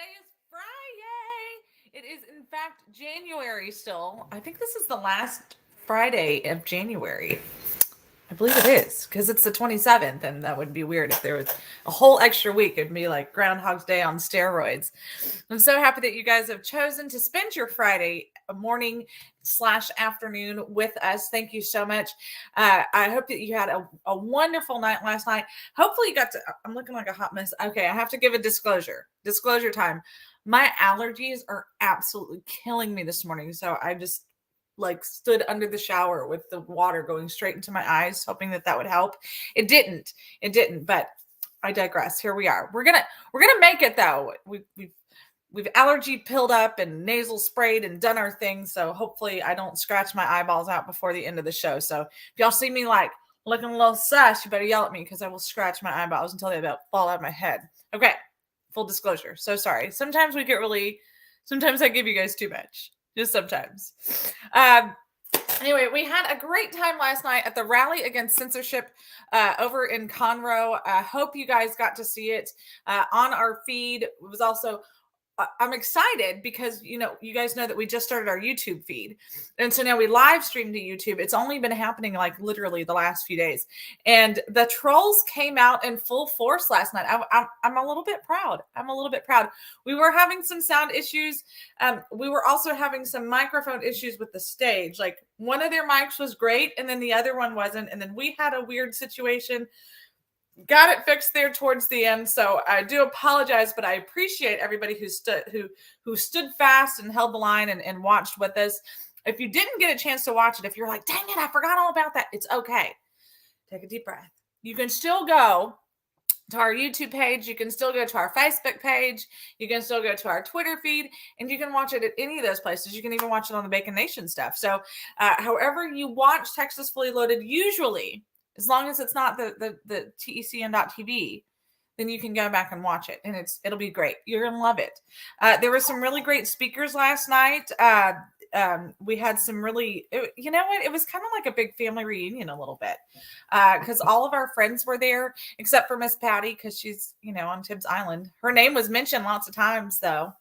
Today is FRI-YAY. It is, in fact, January still. I think this is the last Friday of January. I believe it is because it's the 27th, and that would be weird if there was a whole extra week. It'd be like Groundhog's Day on steroids. I'm so happy that you guys have chosen to spend your Friday morning / afternoon with us. Thank you so much. I hope that you had a wonderful night last night. Hopefully you got to, I'm looking like a hot mess. Okay, I have to give a disclosure time. My allergies are absolutely killing me this morning. So I just like stood under the shower with the water going straight into my eyes, hoping that would help. It didn't, but I digress. Here we are. We're gonna make it though. We've allergy pilled up and nasal sprayed and done our thing. So hopefully I don't scratch my eyeballs out before the end of the show. So if y'all see me like looking a little sus, you better yell at me because I will scratch my eyeballs until they about fall out of my head. Okay. Full disclosure. So sorry. Sometimes I give you guys too much. Just sometimes. Anyway, we had a great time last night at the rally against censorship over in Conroe. I hope you guys got to see it on our feed. It was also I'm excited because, you guys know that we just started our YouTube feed. And so now we live stream to YouTube. It's only been happening like literally the last few days. And the trolls came out in full force last night. I'm a little bit proud. We were having some sound issues. We were also having some microphone issues with the stage. Like one of their mics was great and then the other one wasn't. And then we had a weird situation. Got it fixed there towards the end, so I do apologize, but I appreciate everybody who stood fast and held the line and watched with us. If you didn't get a chance to watch it, if you're like, dang it, I forgot all about that, it's okay. Take a deep breath. You can still go to our YouTube page. You can still go to our Facebook page. You can still go to our Twitter feed, and you can watch it at any of those places. You can even watch it on the Bacon Nation stuff. So however you watch Texas Fully Loaded, usually, as long as it's not the TECN.TV, then you can go back and watch it, and it'll be great. You're gonna love it. There were some really great speakers last night. We had some really, you know what? It was kind of like a big family reunion a little bit because all of our friends were there except for Miss Patty because she's on Tibbs Island. Her name was mentioned lots of times though,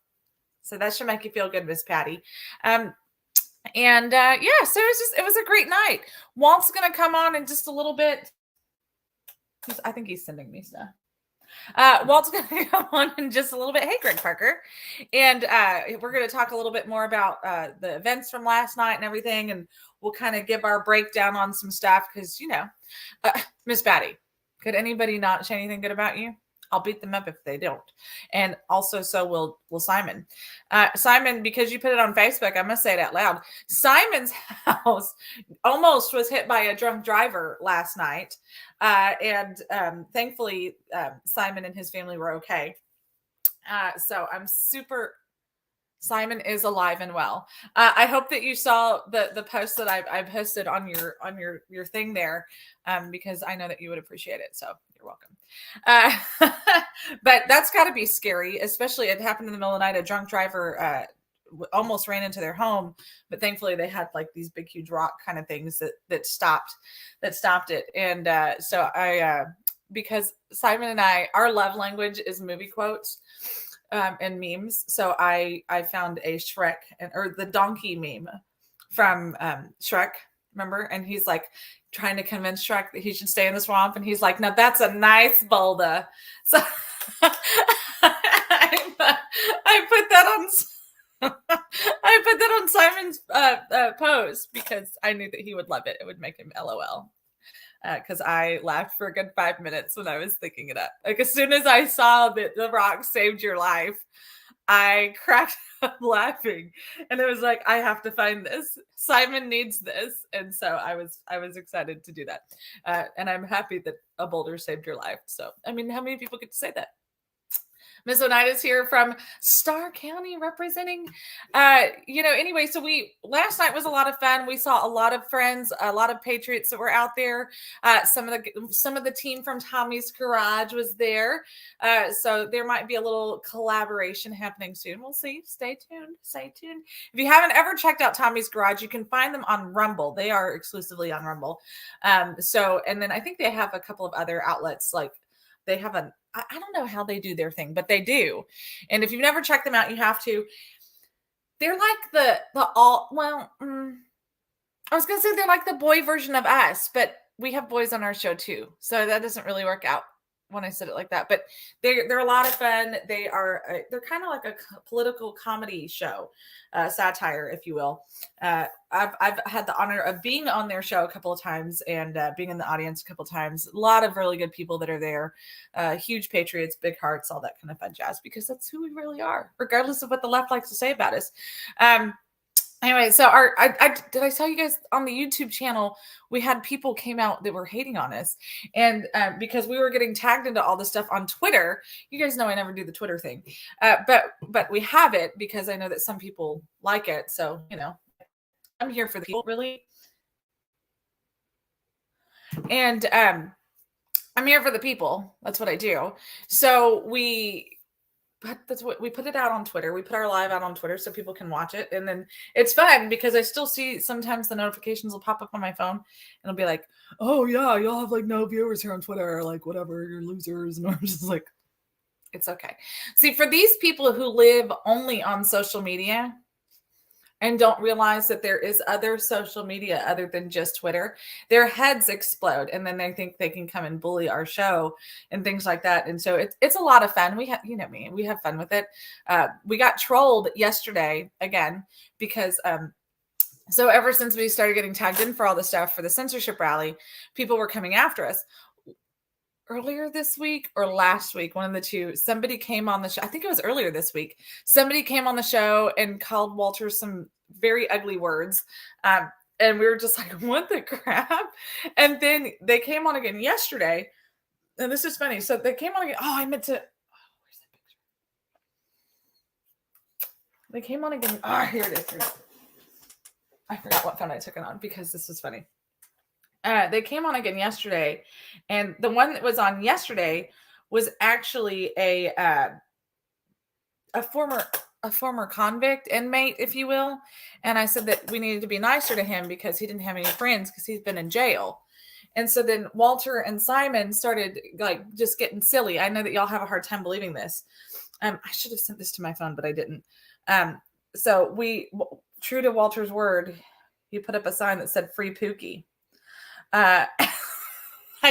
so that should make you feel good, Miss Patty. And so it was a great night. Walt's gonna come on in just a little bit. I think he's sending me stuff. Walt's gonna come on in just a little bit. Hey, Greg Parker, and we're gonna talk a little bit more about the events from last night and everything, and we'll kind of give our breakdown on some stuff because Miss Patty, could anybody not say anything good about you? I'll beat them up if they don't. And also, so will Simon. Simon, because you put it on Facebook, I must say it out loud. Simon's house almost was hit by a drunk driver last night. And thankfully, Simon and his family were okay. So I'm super... Simon is alive and well. I hope that you saw the post that I posted on your thing there, because I know that you would appreciate it. So you're welcome. But that's got to be scary, especially it happened in the middle of the night. A drunk driver almost ran into their home, but thankfully they had like these big, huge rock kind of things that stopped it. And so because Simon and our love language is movie quotes. And memes. So I found a Shrek or the donkey meme from Shrek, remember? And he's like trying to convince Shrek that he should stay in the swamp. And he's like, no, that's a nice boulder. So I put that on Simon's post because I knew that he would love it. It would make him LOL. Because I laughed for a good 5 minutes when I was thinking it up. Like as soon as I saw that the rock saved your life, I cracked up laughing, and it was like, I have to find this. Simon needs this, and so I was excited to do that, and I'm happy that a boulder saved your life. So I mean, how many people get to say that? Miss Oneida's here from Starr County representing. Anyway, so last night was a lot of fun. We saw a lot of friends, a lot of Patriots that were out there. Some of the team from Tommy's Garage was there. So there might be a little collaboration happening soon. We'll see. Stay tuned. If you haven't ever checked out Tommy's Garage, you can find them on Rumble. They are exclusively on Rumble. And then I think they have a couple of other outlets like They have I don't know how they do their thing, but they do. And if you've never checked them out, you have to. They're like the all well, I was gonna say they're like the boy version of us, but we have boys on our show too, so that doesn't really work out when I said it like that. But they're a lot of fun. They're kind of like a political comedy show, satire, if you will. I've had the honor of being on their show a couple of times and being in the audience a couple of times. A lot of really good people that are there, huge patriots, big hearts, all that kind of fun jazz, because that's who we really are, regardless of what the left likes to say about us. Anyway, so did I tell you guys on the YouTube channel, we had people came out that were hating on us. And because we were getting tagged into all this stuff on Twitter, you guys know I never do the Twitter thing. But we have it because I know that some people like it. So, I'm here for the people, really. And I'm here for the people. That's what I do. So that's what we put it out on Twitter. We put our live out on Twitter so people can watch it. And then it's fun because I still see sometimes the notifications will pop up on my phone and it'll be like, oh yeah, you'll have like no viewers here on Twitter, or like whatever, you're losers. And I'm just like, it's okay. See, for these people who live only on social media and don't realize that there is other social media other than just Twitter, their heads explode. And then they think they can come and bully our show and things like that. And so it's a lot of fun. We have, we have fun with it. We got trolled yesterday again, because, so ever since we started getting tagged in for all the stuff for the censorship rally, people were coming after us. Earlier this week or last week, one of the two, somebody came on the show. I think it was earlier this week. Somebody came on the show and called Walter some very ugly words. And we were just like, what the crap? And then they came on again yesterday. And this is funny. So they came on again. Oh, I meant to. Oh, where's that picture? They came on again. Oh, here it is. I forgot what phone I took it on because this was funny. They came on again yesterday, and the one that was on yesterday was actually a former convict inmate, if you will. And I said that we needed to be nicer to him because he didn't have any friends because he's been in jail. And so then Walter and Simon started like just getting silly. I know that y'all have a hard time believing this. I should have sent this to my phone, but I didn't. So true to Walter's word, he put up a sign that said "Free Pookie." I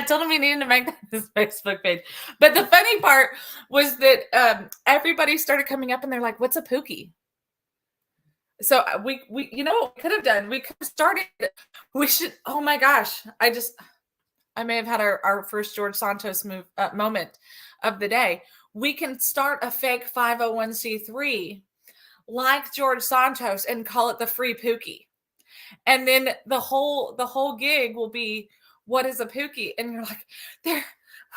told him he needed to make that his Facebook page. But the funny part was that everybody started coming up and they're like, what's a pookie? So we what we could have done? We could have started. We should. Oh my gosh! I may have had our first George Santos moment of the day. We can start a fake 501c3 like George Santos and call it the Free Pookie. And then the whole gig will be, what is a pookie? And you're like,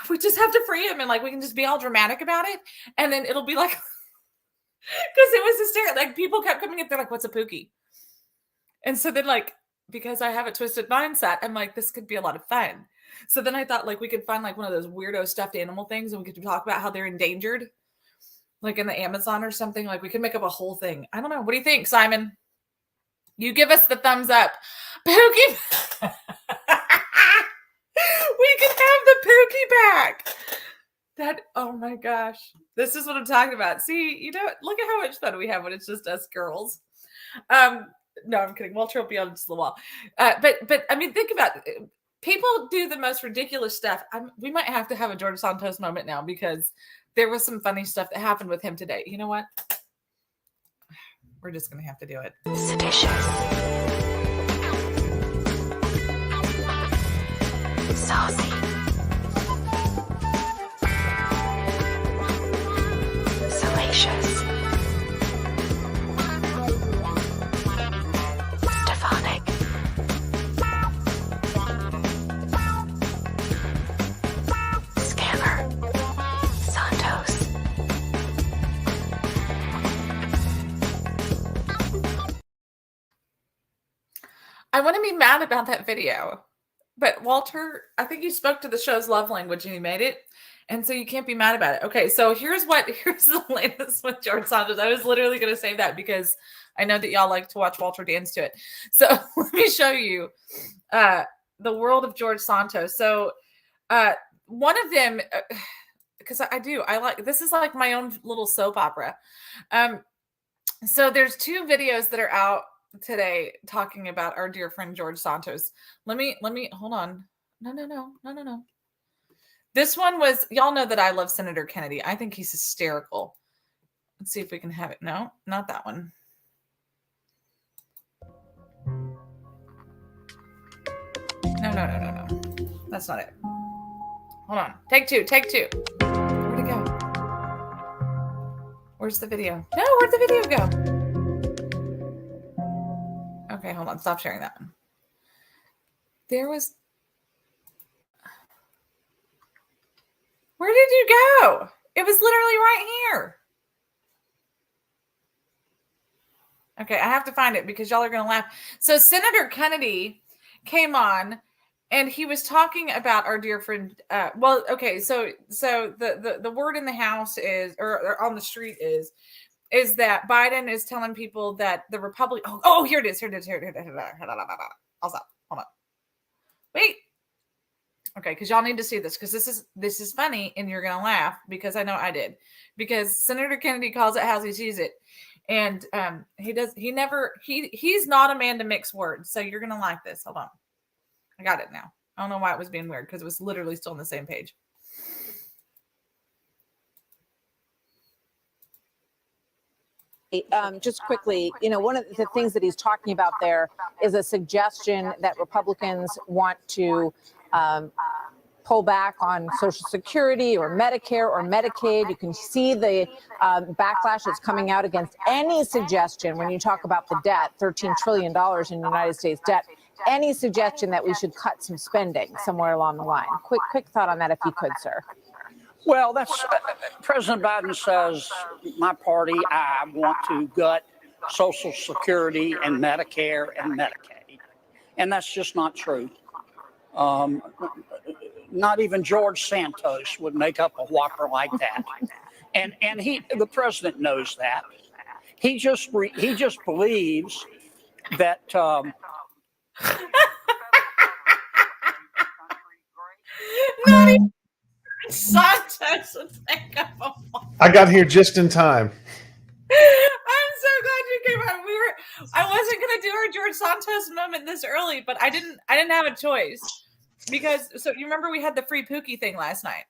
we just have to free him. And like, we can just be all dramatic about it. And then it'll be like, because it was hysterical. Like people kept coming in, they're like, what's a pookie? And so then like, because I have a twisted mindset, I'm like, this could be a lot of fun. So then I thought like we could find like one of those weirdo stuffed animal things and we could talk about how they're endangered, like in the Amazon or something. Like we could make up a whole thing. I don't know. What do you think, Simon? You give us the thumbs up. Pookie. We can have the Pookie back. Oh my gosh. This is what I'm talking about. See, look at how much fun we have when it's just us girls. No, I'm kidding. Walter will be on just a little while. But I mean, think about it. People do the most ridiculous stuff. We might have to have a George Santos moment now because there was some funny stuff that happened with him today. You know what? We're just going to have to do it. Seditious. Saucy. Salacious. Stephanic. Scammer. Santos. I want to be mad about that video, but Walter, I think you spoke to the show's love language and you made it. And so you can't be mad about it. Okay. So here's the latest with George Santos. I was literally going to say that because I know that y'all like to watch Walter dance to it. So let me show you the world of George Santos. So one of them, because I do. I like, this is like my own little soap opera. So there's 2 videos that are out today talking about our dear friend George Santos. Let me hold on. No. This one was, y'all know that I love Senator Kennedy. I think he's hysterical. Let's see if we can have it. No, not that one. No. That's not it. Hold on. Take two. Where'd it go? Where's the video? No, where'd the video go? Okay, hold on. Stop sharing that one. There was... Where did you go? It was literally right here. Okay, I have to find it because y'all are going to laugh. So Senator Kennedy came on and he was talking about our dear friend. So the word in the house is, or on the street is that Biden is telling people that the Republic. Oh, here it is. Here. I'll stop. Hold on. Wait. Okay, because y'all need to see this, because this is funny and you're gonna laugh, because I know I did. Because Senator Kennedy calls it how he sees it. And he's not a man to mix words. So you're gonna like this. Hold on. I got it now. I don't know why it was being weird, because it was literally still on the same page. Just quickly, one of the things that he's talking about there is a suggestion that Republicans want to pull back on Social Security or Medicare or Medicaid. You can see the backlash that's coming out against any suggestion when you talk about the debt, $13 trillion in United States debt, any suggestion that we should cut some spending somewhere along the line. Quick thought on that, if you could, sir. Well, that's President Biden says, my party, I want to gut Social Security and Medicare and Medicaid. And that's just not true. Not even George Santos would make up a whopper like that. And the president knows that. He just believes that Not even Santos would think of a whopper. I got here just in time. I'm so glad you came out. I wasn't gonna do our George Santos moment this early, but I didn't have a choice. Because, so you remember we had the free Pookie thing last night?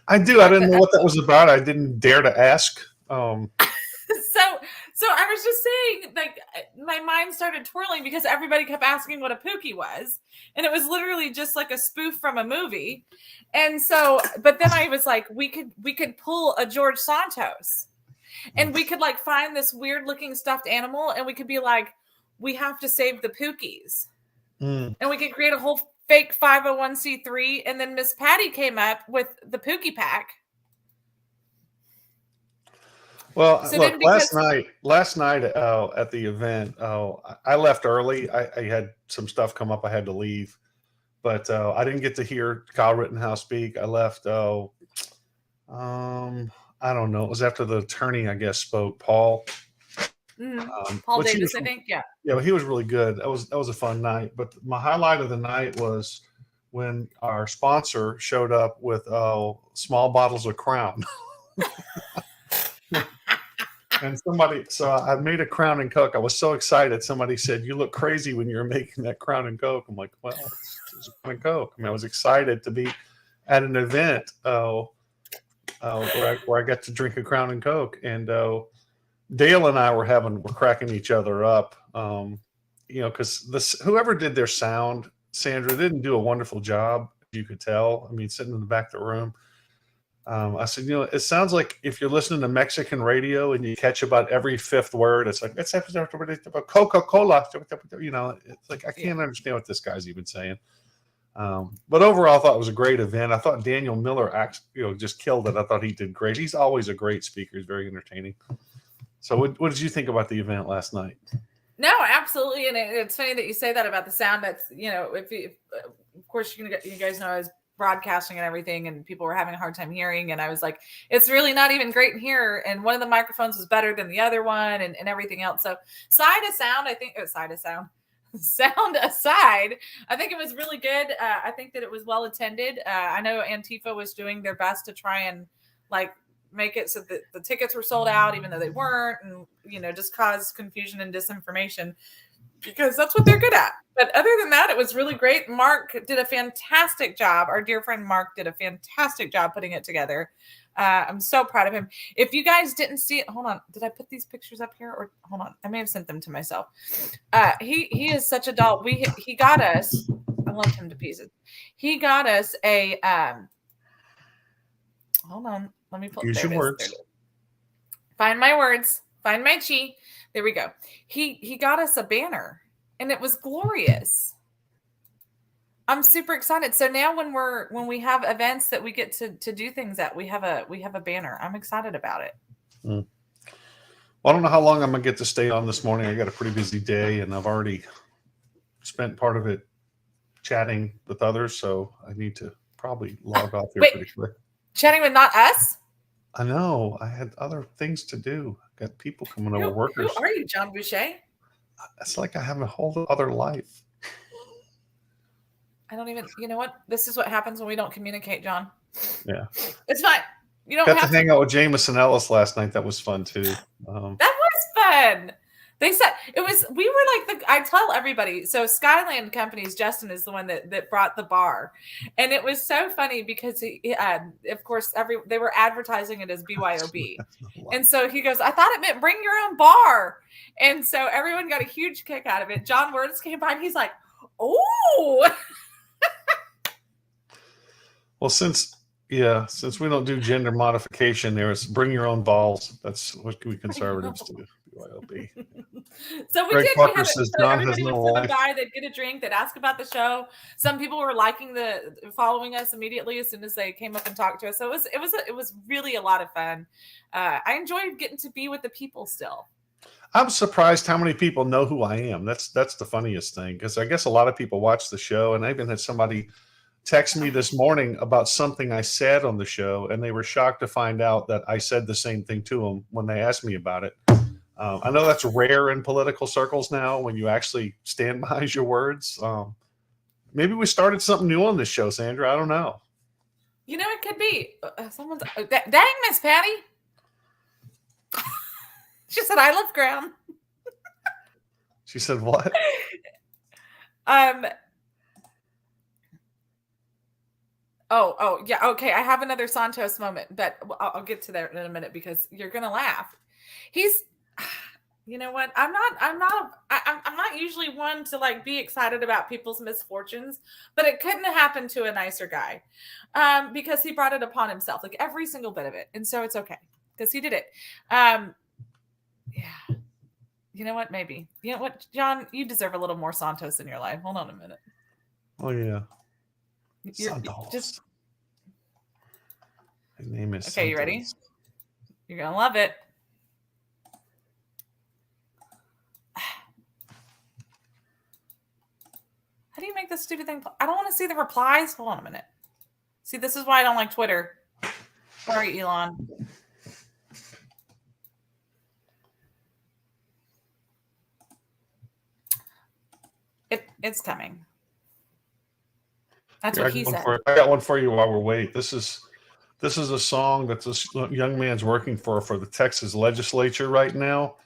I do. I didn't know what that was about. I didn't dare to ask. So I was just saying, like, my mind started twirling because everybody kept asking what a Pookie was. And it was literally just like a spoof from a movie. And so, but then I was like, we could pull a George Santos. And we could like find this weird looking stuffed animal and we could be like, we have to save the Pookies. And we could create a whole fake 501c3, and then Miss Patty came up with the Pookie Pack. Well, so look, last night at the event, I left early. I had some stuff come up. I had to leave, but I didn't get to hear Kyle Rittenhouse speak. I left. I don't know. It was after the attorney, I guess, spoke. Paul. Paul Davis, I think. Yeah. Yeah, he was really good. That was a fun night. But my highlight of the night was when our sponsor showed up with small bottles of Crown. And so I made a Crown and Coke. I was so excited. Somebody said, "You look crazy when you're making that Crown and Coke." I'm like, well, it's a Crown and Coke. I mean, I was excited to be at an event where I got to drink a Crown and Coke. And Dale and I were cracking each other up, because whoever did their sound, Sandra, didn't do a wonderful job. You could tell. I mean, sitting in the back of the room. I said, it sounds like if you're listening to Mexican radio and you catch about every fifth word, it's like, it's Coca-Cola. It's like, I can't understand what this guy's even saying. But overall, I thought it was a great event. I thought Daniel Miller just killed it. I thought he did great. He's always a great speaker. He's very entertaining. So what did you think about the event last night? No, absolutely. And it's funny that you say that about the sound. That's, of course, you guys know I was broadcasting and everything, and people were having a hard time hearing. And I was like, it's really not even great in here. And one of the microphones was better than the other one and everything else. So sound aside, I think it was really good. I think that it was well attended. I know Antifa was doing their best to try and like make it so that the tickets were sold out, even though they weren't, and just cause confusion and disinformation, because that's what they're good at. But other than that, it was really great. Mark did a fantastic job. Our dear friend Mark did a fantastic job putting it together. I'm so proud of him. If you guys didn't see it, hold on. Did I put these pictures up here? Or hold on, I may have sent them to myself. He is such a doll. He got us. I love him to pieces. He got us a. Hold on. Let me pull. Use your words. Find my words. Find my chi. There we go. He got us a banner, and it was glorious. I'm super excited. So now when we have events that we get to do things at, we have a banner. I'm excited about it. Well, I don't know how long I'm gonna get to stay on this morning. I got a pretty busy day, and I've already spent part of it chatting with others, so I need to probably log off here pretty quick. Chatting with not us? I know. I had other things to do. Got people coming over, workers. Who are you, John Boucher? It's like I have a whole other life. I don't even. You know what? This is what happens when we don't communicate, John. Yeah, it's fine. You don't got have to hang out with Jameson Ellis last night. That was fun too. That was fun. They said it was. We were like I tell everybody. So Skyland Companies, Justin is the one that brought the bar, and it was so funny because he, of course, they were advertising it as BYOB, and so he goes, "I thought it meant bring your own bar," and so everyone got a huge kick out of it. John Words came by, and he's like, "Oh." Well, since we don't do gender modification, there's bring your own balls. That's what we conservatives do. BYOB. So we Greg did. Parker We had says so John everybody has no would life. by. They'd get a drink. They'd ask about the show. Some people were following us immediately as soon as they came up and talked to us. So it was really a lot of fun. I enjoyed getting to be with the people still. I'm surprised how many people know who I am. That's the funniest thing, because I guess a lot of people watch the show, and I even had somebody text me this morning about something I said on the show, and they were shocked to find out that I said the same thing to them when they asked me about it. I know that's rare in political circles now when you actually stand behind your words. Maybe we started something new on this show, Sandra. I don't know. It could be. Someone's dang, Miss Patty. She said, "I love ground." She said what? Oh, yeah. Okay. I have another Santos moment, but I'll get to that in a minute because you're going to laugh. You know what? I'm not usually one to like be excited about people's misfortunes, but it couldn't have happened to a nicer guy, because he brought it upon himself, like every single bit of it. And so it's okay because he did it. Yeah. You know what? Maybe. You know what, John? You deserve a little more Santos in your life. Hold on a minute. Oh yeah. Santos. His name is. Okay, Santos. you ready? You're gonna love it. How do you make this stupid thing? I don't want to see the replies. Hold on a minute. See, this is why I don't like Twitter. Sorry, Elon. It's coming. That's what he said. I got one for you while we're waiting. This is a song that this young man's working for the Texas legislature right now.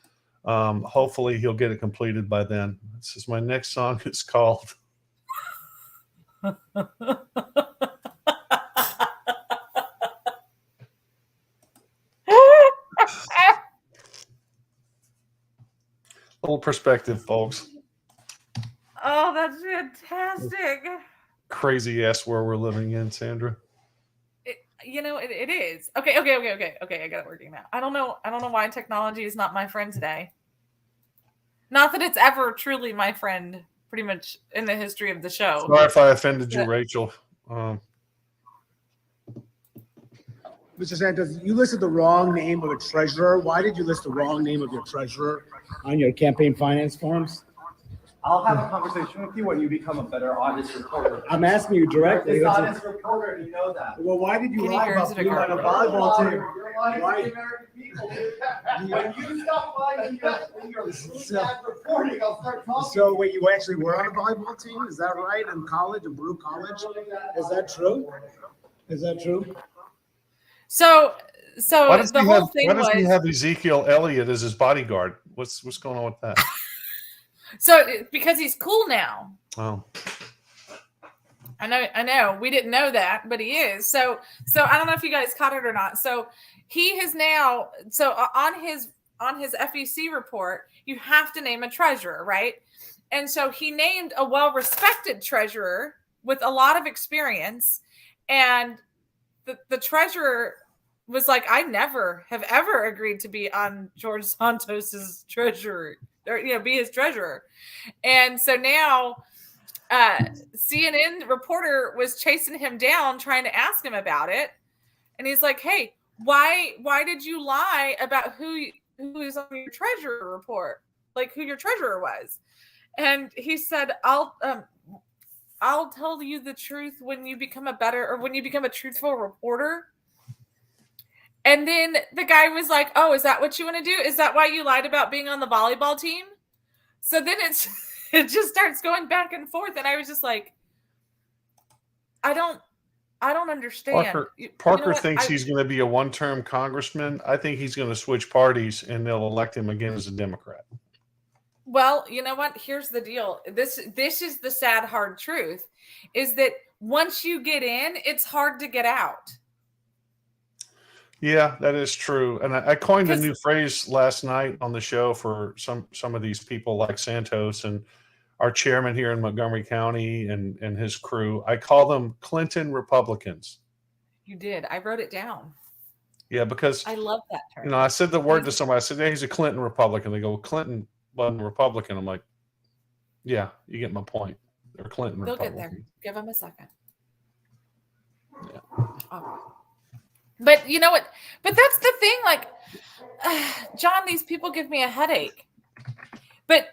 Hopefully he'll get it completed by then. This is my next song. It's called Little perspective, folks. Oh, that's fantastic. Crazy ass world we're living in, Sandra. It is. Okay. I got it working now. I don't know why technology is not my friend today. Not that it's ever truly my friend, pretty much in the history of the show. Sorry if I offended you, Rachel. Mr. Santos, you listed the wrong name of a treasurer. Why did you list the wrong name of your treasurer on your campaign finance forms? I'll have a conversation with you when you become a better honest reporter. I'm asking you directly. You're a dishonest reporter, and you know that. Well, why did you Can lie you about hear being on a us? volleyball team? You're lying Why? to the American people, dude. When you stop lying in your bad reporting, I'll start talking. So wait, you actually were on a volleyball team? Is that right? In college, in Baruch College? Is that true? Is that true? So So Why does the he whole have? thing Why does he was have Ezekiel Elliott as his bodyguard? What's going on with that? because he's cool now. Oh, I know. We didn't know that, but he is. So I don't know if you guys caught it or not. So he has now. So on his FEC report, you have to name a treasurer, right? And so he named a well-respected treasurer with a lot of experience, and the treasurer was like, I never have ever agreed to be on George Santos's treasurer, or be his treasurer. And so now CNN reporter was chasing him down, trying to ask him about it, and he's like, "Hey, why did you lie about who is on your treasurer report? Like who your treasurer was?" And he said, I'll tell you the truth when you become a truthful reporter." And then the guy was like, "Oh, is that what you want to do? Is that why you lied about being on the volleyball team?" So then it just starts going back and forth, and I was just like, I don't understand. Parker thinks he's going to be a one-term congressman. I think he's going to switch parties, and they'll elect him again as a Democrat. Well, you know what? Here's the deal. This is the sad, hard truth, is that once you get in, it's hard to get out. Yeah, that is true. And I coined a new phrase last night on the show for some of these people like Santos and our chairman here in Montgomery County and his crew. I call them Clinton Republicans. You did. I wrote it down. Yeah, because I love that term. I said the word to somebody. I said, "Yeah, he's a Clinton Republican." They go, well, "Clinton wasn't a Republican." I'm like, "Yeah, you get my point. They're Clinton They'll Republicans." get there. Give them a second. Yeah. Oh. But you know what? But that's the thing. Like, John, these people give me a headache. But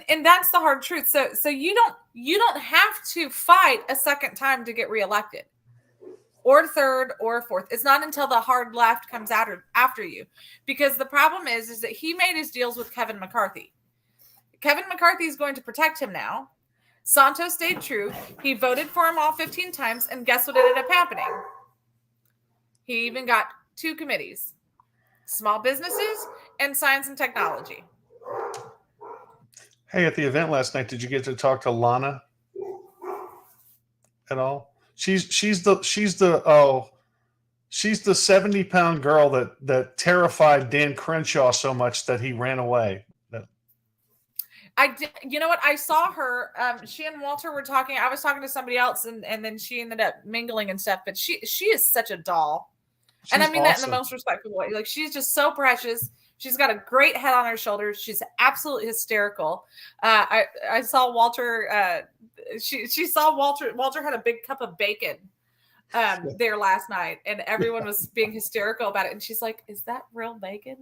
and that's the hard truth. So you don't have to fight a second time to get reelected, or third or fourth. It's not until the hard left comes out after you, because the problem is that he made his deals with Kevin McCarthy. Kevin McCarthy is going to protect him now. Santos stayed true. He voted for him all 15 times, and guess what ended up happening? He even got 2 committees: small businesses and science and technology. Hey, at the event last night, did you get to talk to Lana at all? She's the 70-pound girl that terrified Dan Crenshaw so much that he ran away. I did, you know what? I saw her. She and Walter were talking. I was talking to somebody else, and then she ended up mingling and stuff. But she is such a doll, and I mean that in the most respectful way. Like, she's just so precious. She's got a great head on her shoulders. She's absolutely hysterical. I saw Walter. She saw Walter. Walter had a big cup of bacon there last night, and everyone was being hysterical about it. And she's like, "Is that real bacon?"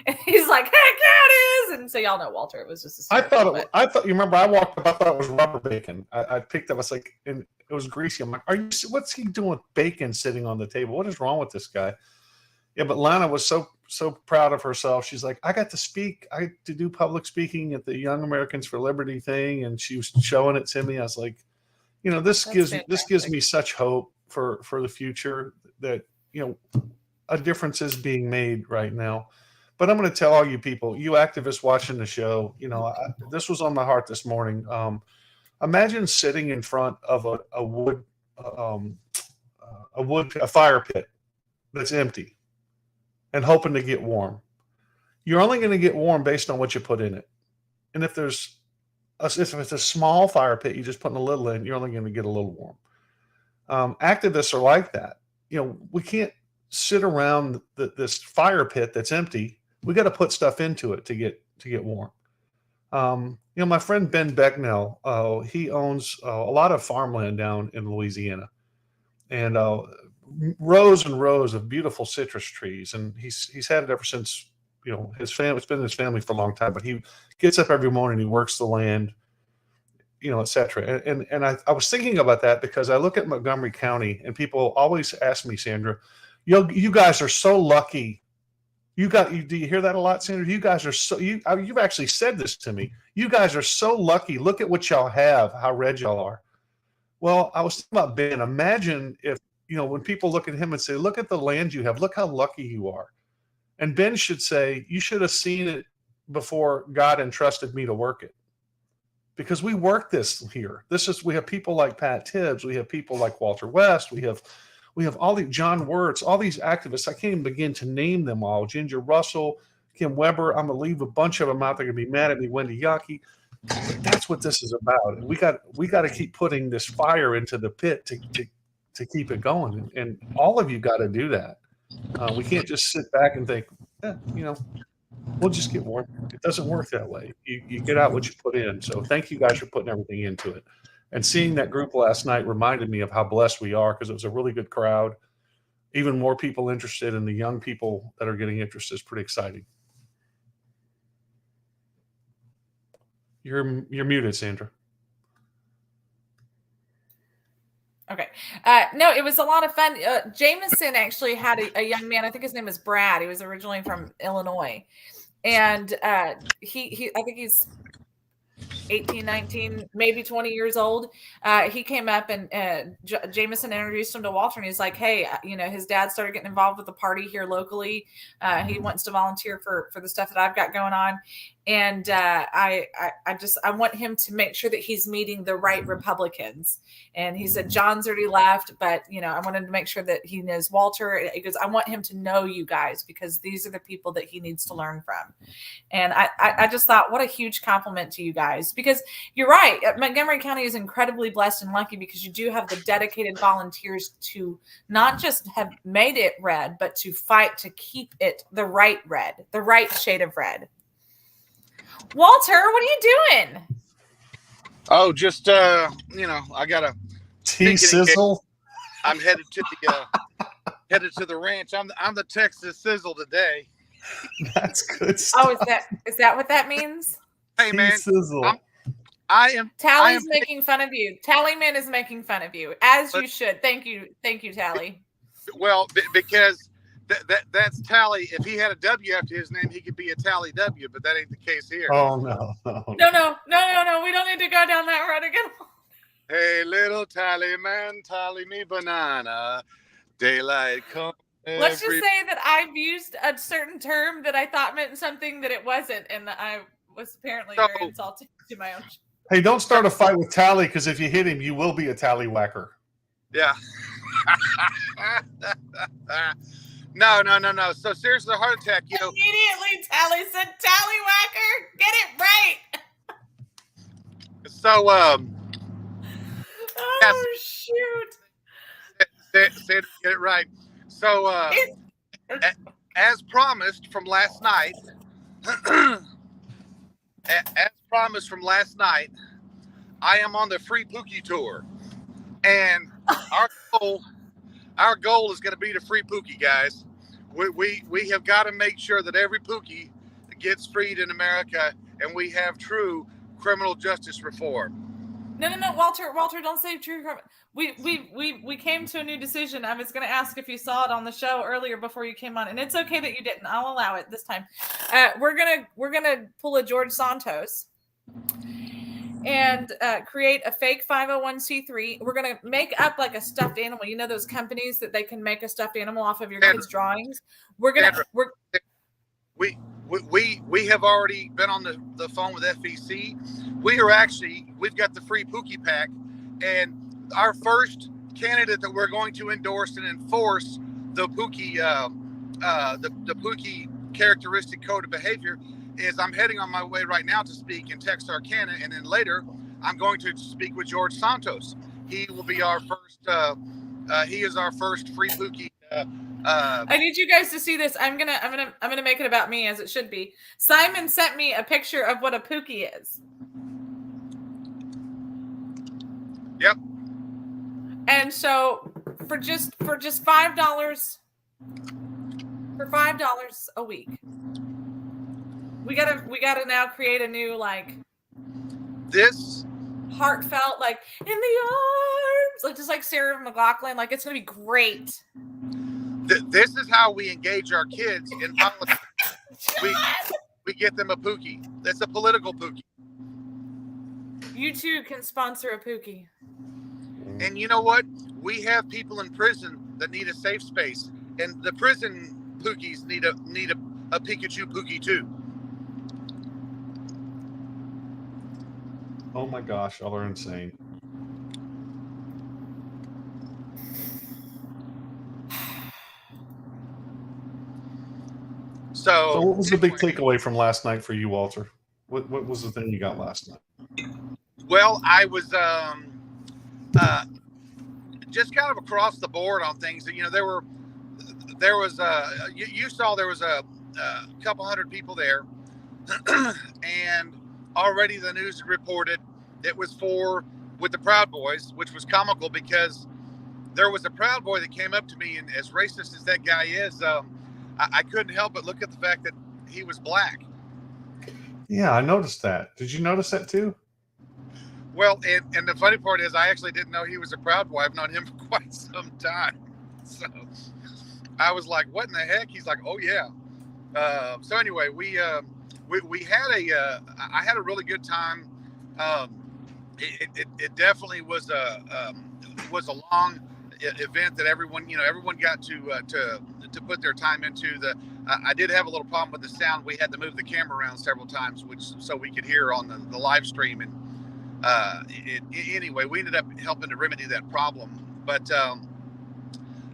And he's like, "Heck yeah, it is!" And so y'all know Walter. It was just. I thought you remember I walked up. I thought it was rubber bacon. I picked up. I was like, and it was greasy. I'm like, what's he doing with bacon sitting on the table? What is wrong with this guy? Yeah, but Lana was so proud of herself. She's like, I got to speak. I had to do public speaking at the Young Americans for Liberty thing, and she was showing it to me. I was like, this gives me such hope for the future, that a difference is being made right now. But I'm going to tell all you people, you activists watching the show, this was on my heart this morning. Imagine sitting in front of a fire pit that's empty and hoping to get warm. You're only going to get warm based on what you put in it. And if it's a small fire pit, you just put a little in, you're only going to get a little warm. Activists are like that. We can't sit around this fire pit that's empty. We got to put stuff into it to get warm. My friend Ben Becknell, he owns a lot of farmland down in Louisiana, and rows and rows of beautiful citrus trees, and he's had it ever since his family. It's been in his family for a long time, but he gets up every morning, he works the land, etc. And I was thinking about that because I look at Montgomery County, and people always ask me, Sandra, you guys are so lucky. Do you hear that a lot, Sandra? You guys are you've actually said this to me. You guys are so lucky. Look at what y'all have, how red y'all are. Well, I was thinking about Ben. Imagine when people look at him and say, look at the land you have, look how lucky you are. And Ben should say, you should have seen it before God entrusted me to work it. Because we work this here. We have people like Pat Tibbs, we have people like Walter West, we have all these John Wirtz, all these activists. I can't even begin to name them all. Ginger Russell, Kim Weber. I'm gonna leave a bunch of them out. They're gonna be mad at me. Wendy Yockey. But that's what this is about. And we got to keep putting this fire into the pit to keep it going. And all of you got to do that. We can't just sit back and think, we'll just get warm. It doesn't work that way. You get out what you put in. So thank you guys for putting everything into it. And seeing that group last night reminded me of how blessed we are, because it was a really good crowd. Even more people interested, and the young people that are getting interested is pretty exciting. You're muted, Sandra. Okay. No, it was a lot of fun. Jameson actually had a young man. I think his name is Brad. He was originally from Illinois. And he I think he's 18, 19, maybe 20 years old. He came up and Jameson introduced him to Walter, and he's like, hey, his dad started getting involved with the party here locally. He wants to volunteer for the stuff that I've got going on. And I want him to make sure that he's meeting the right Republicans. And he said, John's already left, but I wanted to make sure that he knows Walter. He goes, I want him to know you guys, because these are the people that he needs to learn from. And I just thought, what a huge compliment to you guys, because you're right. Montgomery County is incredibly blessed and lucky, because you do have the dedicated volunteers to not just have made it red, but to fight to keep it the right red, the right shade of red. Walter, what are you doing? Oh, just I got a tea sizzle. I'm headed to the ranch. I'm the Texas sizzle today. That's good stuff. Oh, is that what that means? Hey tea man, sizzle. Tally's making fun of you. Tallyman is making fun of you, as you should. Thank you, Tally. Well, because that's Tally. If he had a W after his name, he could be a Tally W, but that ain't the case here. Oh no. No. We don't need to go down that road again. Hey, little Tally man, tally me banana. Daylight come. Let's just say that I've used a certain term that I thought meant something that it wasn't, and I was apparently very insulting to my own. Hey, don't start a fight with Tally, because if you hit him, you will be a tallywhacker. Yeah. No. So seriously, the heart attack, Immediately, Tally said, "Tallywhacker, get it right." So, oh shoot! Say it, get it right. So, as promised from last night, I am on the Free Pookie tour, and our goal is going to be to free Pookie, guys. We have got to make sure that every Pookie gets freed in America, and we have true criminal justice reform. No, Walter, don't say true. We came to a new decision. I was going to ask if you saw it on the show earlier before you came on, and it's okay that you didn't. I'll allow it this time. We're gonna pull a George Santos and create a fake 501c3. We're gonna make up like a stuffed animal. You know those companies that they can make a stuffed animal off of your kids' drawings. We have already been on the phone with FEC. We've got the free Pookie pack, and our first candidate that we're going to endorse and enforce the Pookie the Pookie characteristic code of behavior is I'm heading on my way right now to speak in Texarkana, and then later I'm going to speak with George Santos. He will be our first. He is our first free Pookie. I need you guys to see this. I'm gonna make it about me, as it should be. Simon sent me a picture of what a Pookie is. Yep. And so for just $5, for $5 a week, we gotta now create a new this heartfelt in the arms, just like Sarah McLachlan. It's gonna be great. This is how we engage our kids in politics. we get them a Pookie. That's a political Pookie. You too can sponsor a Pookie. And you know what? we have people in prison that need a safe space, and the prison Pookies need a Pikachu Pookie too. Oh my gosh, y'all are insane. So what was the big takeaway from last night for you, Walter? What was the thing you got last night? Well, I was just kind of across the board on things that, you know, there was you saw there was a couple hundred people there, and already the news reported it was with the Proud Boys, which was comical because there was a Proud Boy that came up to me, and as racist as that guy is, I couldn't help but look at the fact that he was black. Yeah, I noticed that. Did you notice that too? Well, and the funny part is I actually didn't know he was a Proud Boy. I've known him for quite some time. So I was like, what in the heck? He's like, oh, yeah. So anyway, we had I had a really good time. It definitely was a long event that everyone got to put their time into. I did have a little problem with the sound. We had to move the camera around several times, so we could hear on the live stream. And anyway, we ended up helping to remedy that problem. But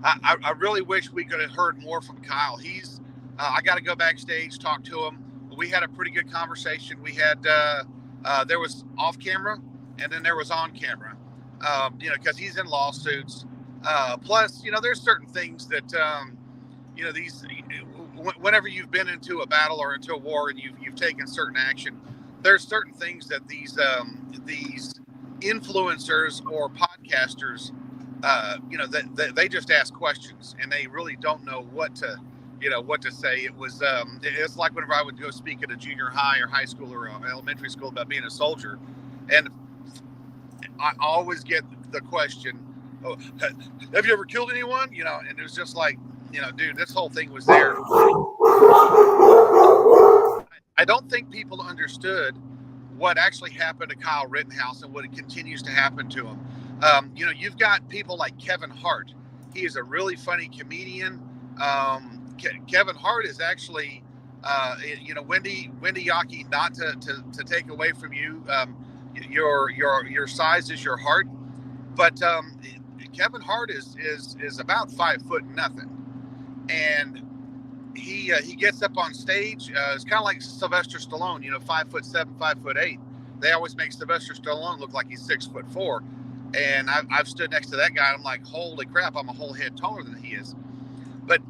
I really wish we could have heard more from Kyle. I got to go backstage, talk to him. We had a pretty good conversation. We had there was off camera, and then there was on camera. Because he's in lawsuits. Plus, there's certain things that whenever you've been into a battle or into a war and you've taken certain action, there's certain things that these influencers or podcasters, that they just ask questions and they really don't know what to say. It was it's like whenever I would go speak at a junior high or high school or elementary school about being a soldier, and I always get the question, oh, have you ever killed anyone? And it was just like, dude, this whole thing was there. I don't think people understood what actually happened to Kyle Rittenhouse and what continues to happen to him. You've got people like Kevin Hart. He is a really funny comedian. Kevin Hart is actually, Wendy Yockey, not to take away from you. Your size is your heart, but Kevin Hart is about 5 foot nothing, and he gets up on stage. It's kind of like Sylvester Stallone, 5'7", 5'8". They always make Sylvester Stallone look like he's 6'4", and I've stood next to that guy and I'm like, holy crap, I'm a whole head taller than he is. But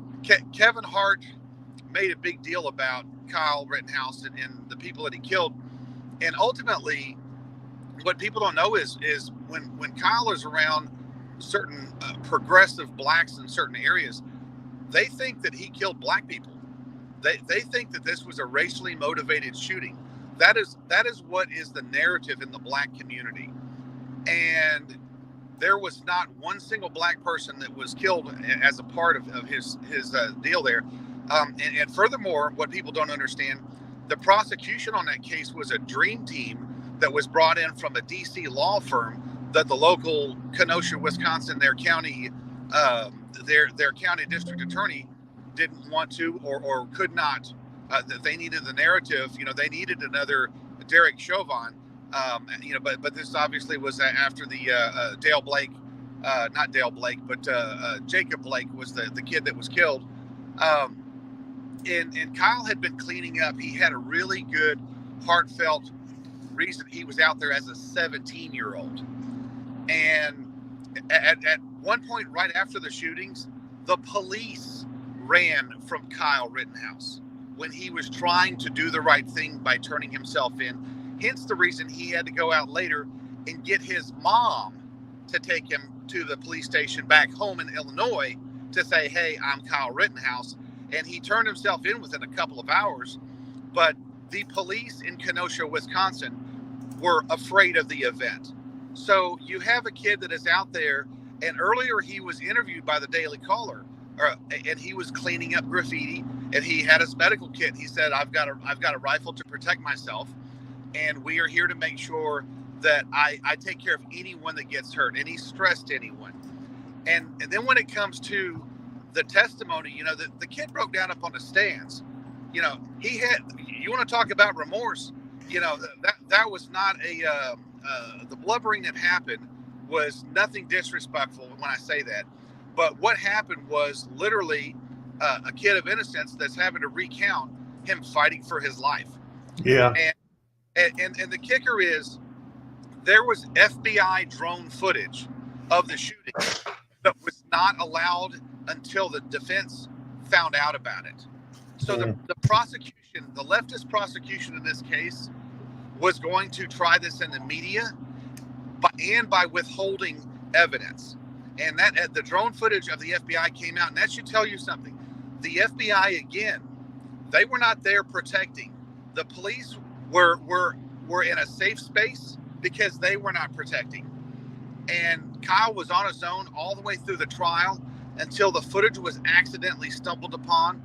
Kevin Hart made a big deal about Kyle Rittenhouse and the people that he killed, and ultimately, what people don't know is when Kyle is around certain progressive blacks in certain areas, they think that he killed black people. They think that this was a racially motivated shooting. That is what is the narrative in the black community. And there was not one single black person that was killed as a part of his deal there. And furthermore, what people don't understand, the prosecution on that case was a dream team that was brought in from a DC law firm that the local Kenosha, Wisconsin, their county district attorney didn't want to or could not. That they needed the narrative. They needed another Derek Chauvin. But this obviously was after the Dale Blake, not Dale Blake, but Jacob Blake was the kid that was killed. And Kyle had been cleaning up. He had a really good, heartfelt reason he was out there as a 17-year-old. And at one point right after the shootings, the police ran from Kyle Rittenhouse when he was trying to do the right thing by turning himself in. Hence the reason he had to go out later and get his mom to take him to the police station back home in Illinois to say, hey, I'm Kyle Rittenhouse. And he turned himself in within a couple of hours. But the police in Kenosha, Wisconsin were afraid of the event. So you have a kid that is out there, and earlier he was interviewed by the Daily Caller, and he was cleaning up graffiti, and he had his medical kit. He said, I've got a rifle to protect myself, and we are here to make sure that I take care of anyone that gets hurt, and he stressed anyone. And then when it comes to the testimony, you know, the kid broke down up on the stands. You know, he had. You want to talk about remorse? You know, that was not the blubbering that happened was nothing disrespectful when I say that. But what happened was literally a kid of innocence that's having to recount him fighting for his life. Yeah. And the kicker is there was FBI drone footage of the shooting that was not allowed until the defense found out about it. So the prosecution, the leftist prosecution in this case, was going to try this in the media by withholding evidence. And that the drone footage of the FBI came out, and that should tell you something. The FBI, again, they were not there protecting. The police were in a safe space because they were not protecting. And Kyle was on his own all the way through the trial until the footage was accidentally stumbled upon,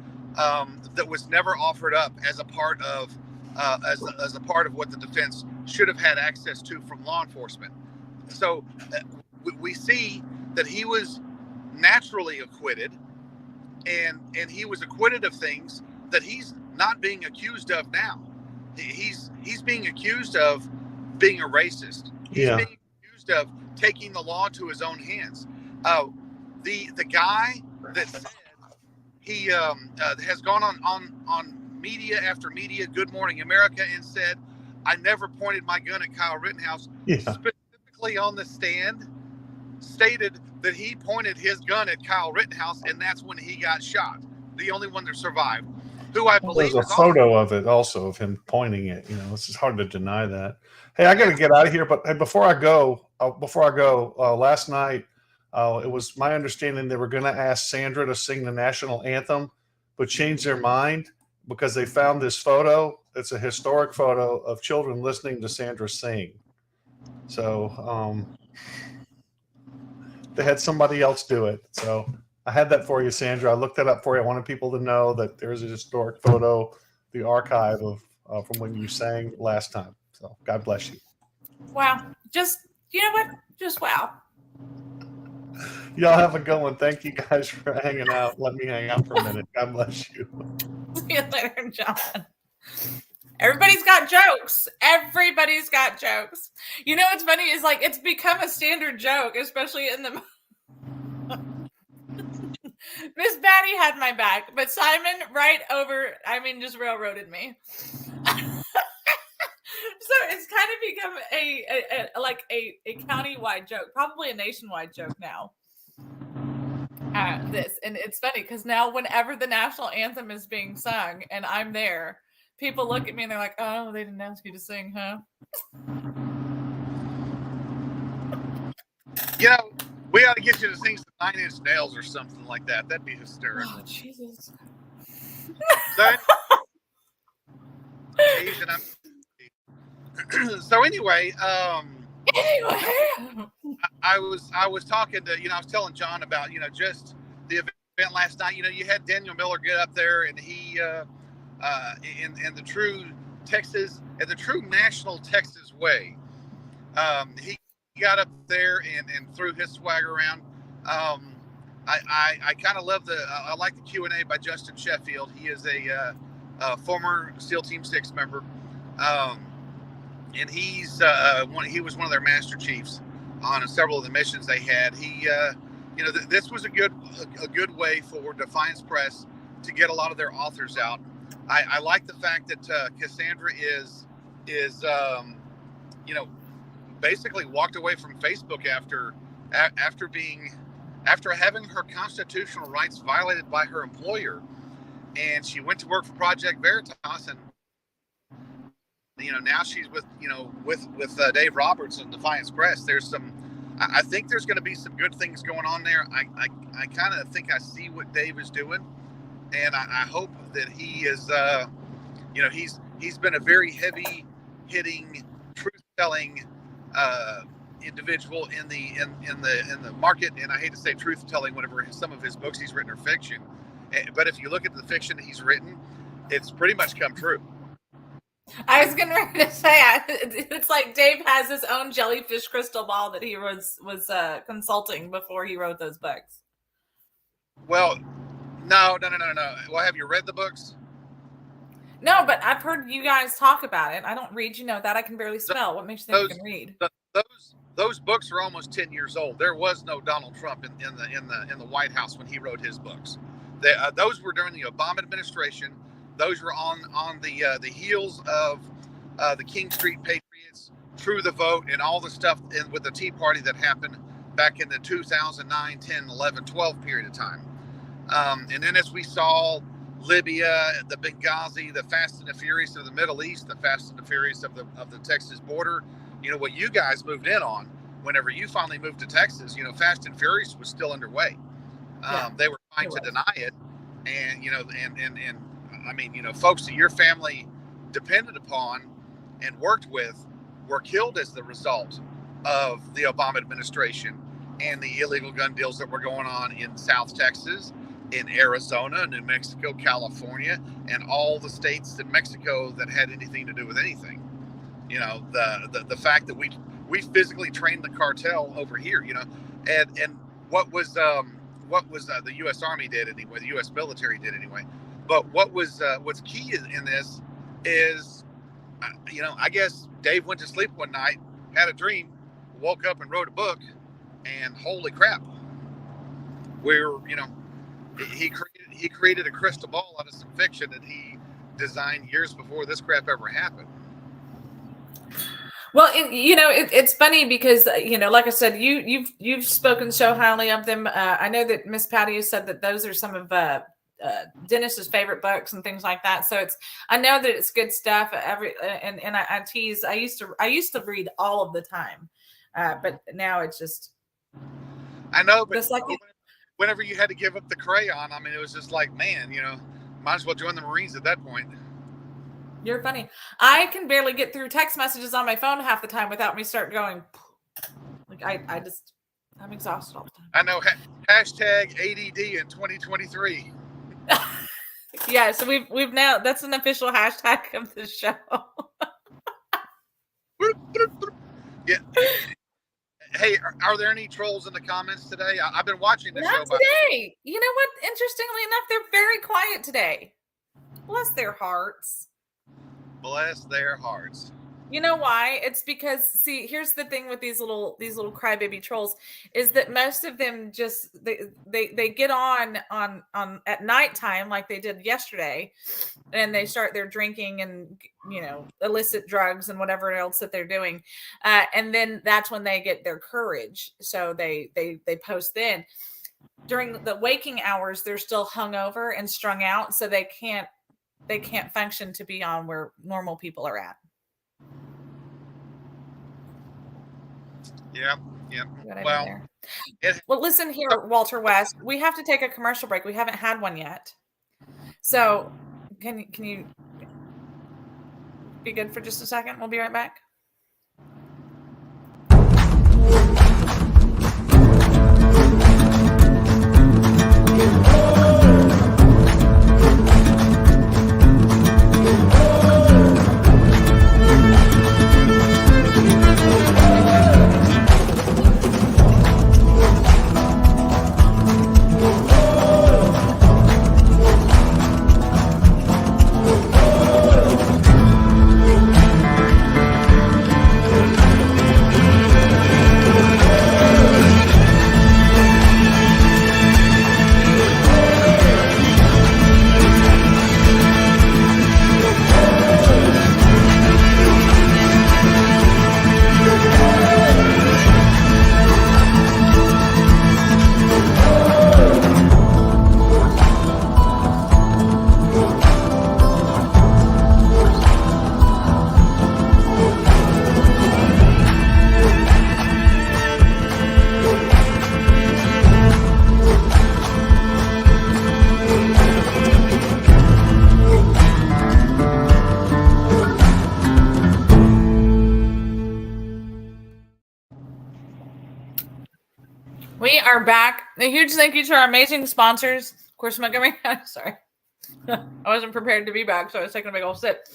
that was never offered up as a part of as a part of what the defense should have had access to from law enforcement. So we see that he was naturally acquitted, and he was acquitted of things that he's not being accused of now. He's being accused of being a racist. He's being accused of taking the law to his own hands. The guy that said he has gone on media after media, Good Morning America, and said, I never pointed my gun at Kyle Rittenhouse, specifically on the stand, stated that he pointed his gun at Kyle Rittenhouse, and that's when he got shot. The only one that survived, who I believe there's a photo of it also of him pointing it. You know, it's just hard to deny that. Hey, I got to get out of here, but hey, before I go, last night, it was my understanding they were going to ask Sandra to sing the national anthem, but changed their mind because they found this photo. It's a historic photo of children listening to Sandra sing. So they had somebody else do it. So I had that for you, Sandra. I looked that up for you. I wanted people to know that there's a historic photo, the archive of from when you sang last time. So God bless you. Wow. Just, you know what? Just wow. Y'all have a good one. Thank you guys for hanging out. Let me hang out for a minute. God bless you. See you later, John. Everybody's got jokes. Everybody's got jokes. You know what's funny is like it's become a standard joke, especially in the Miss Batty had my back, but Simon just railroaded me. So it's kind of become a countywide joke, probably a nationwide joke now. And it's funny because now whenever the national anthem is being sung and I'm there, people look at me and they're like, "Oh, they didn't ask you to sing, huh?" You know, we ought to get you to sing some 9 Inch Nails or something like that. That'd be hysterical. Oh, Jesus. So anyway, I was talking to, I was telling John about, just the event last night. You had Daniel Miller get up there, and he in the true Texas, in the true national Texas way, he got up there and threw his swag around. I kind of love I like the Q&A by Justin Sheffield. He is a former SEAL Team 6 member. And he was one of their master chiefs on several of the missions they had. He, this was a good way for Defiance Press to get a lot of their authors out. I like the fact that Cassandra is basically walked away from Facebook after having her constitutional rights violated by her employer, and she went to work for Project Veritas, and now she's with Dave Roberts and Defiance Press. I think there's going to be some good things going on there. I kind of think I see what Dave is doing, and I hope that he is he's been a very heavy hitting, truth telling individual in the market, and I hate to say truth telling whenever some of his books he's written are fiction, but if you look at the fiction he's written, it's pretty much come true. I was getting ready to say it's like Dave has his own jellyfish crystal ball that he was consulting before he wrote those books. Well, no. Well, have you read the books? No, but I've heard you guys talk about it. I don't read, that I can barely spell. What makes you think you can read? Those books are almost 10 years old. There was no Donald Trump in the White House when he wrote his books. Those were during the Obama administration. Those were on the heels of the King Street Patriots, True the Vote, and all the stuff with the Tea Party that happened back in the 2009, 10, 11, 12 period of time. And then as we saw Libya, the Benghazi, the Fast and the Furious of the Middle East, the Fast and the Furious of the Texas border, what you guys moved in on, whenever you finally moved to Texas, Fast and Furious was still underway. They were trying to deny it. And, and I mean, folks that your family depended upon and worked with were killed as the result of the Obama administration and the illegal gun deals that were going on in South Texas, in Arizona, New Mexico, California, and all the states in Mexico that had anything to do with anything. The fact that we physically trained the cartel over here, and what was the U.S. Army did anyway, the U.S. military did anyway. But what's key in this is, I guess Dave went to sleep one night, had a dream, woke up and wrote a book, and holy crap, he created a crystal ball out of some fiction that he designed years before this crap ever happened. Well, it's funny because like I said, you've spoken so highly of them. I know that Miss Patty has said that those are some of Dennis's favorite books and things like that. So I know that it's good stuff. And I tease. I used to read all of the time, but now it's just. I know, but whenever you had to give up the crayon, I mean, it was just like, man, might as well join the Marines at that point. You're funny. I can barely get through text messages on my phone half the time without me start going. Like I'm exhausted all the time. I know. Hashtag ADD in 2023. Yeah, so we've now, that's an official hashtag of the show. Yeah. Hey, are there any trolls in the comments today? I've been watching the show. Not today. You know what? Interestingly enough, they're very quiet today. Bless their hearts. Bless their hearts. You know why? It's because, see, here's the thing with these little crybaby trolls is that most of them just they get on at nighttime like they did yesterday, and they start their drinking and illicit drugs and whatever else that they're doing, and then that's when they get their courage. So they post then. During the waking hours, they're still hungover and strung out, so they can't function to be on where normal people are at. Yeah. Well, listen here, Walter West. We have to take a commercial break. We haven't had one yet. So can you be good for just a second? We'll be right back. We are back. A huge thank you to our amazing sponsors. Of course, Montgomery County. Sorry. I wasn't prepared to be back, so I was taking a big old sip.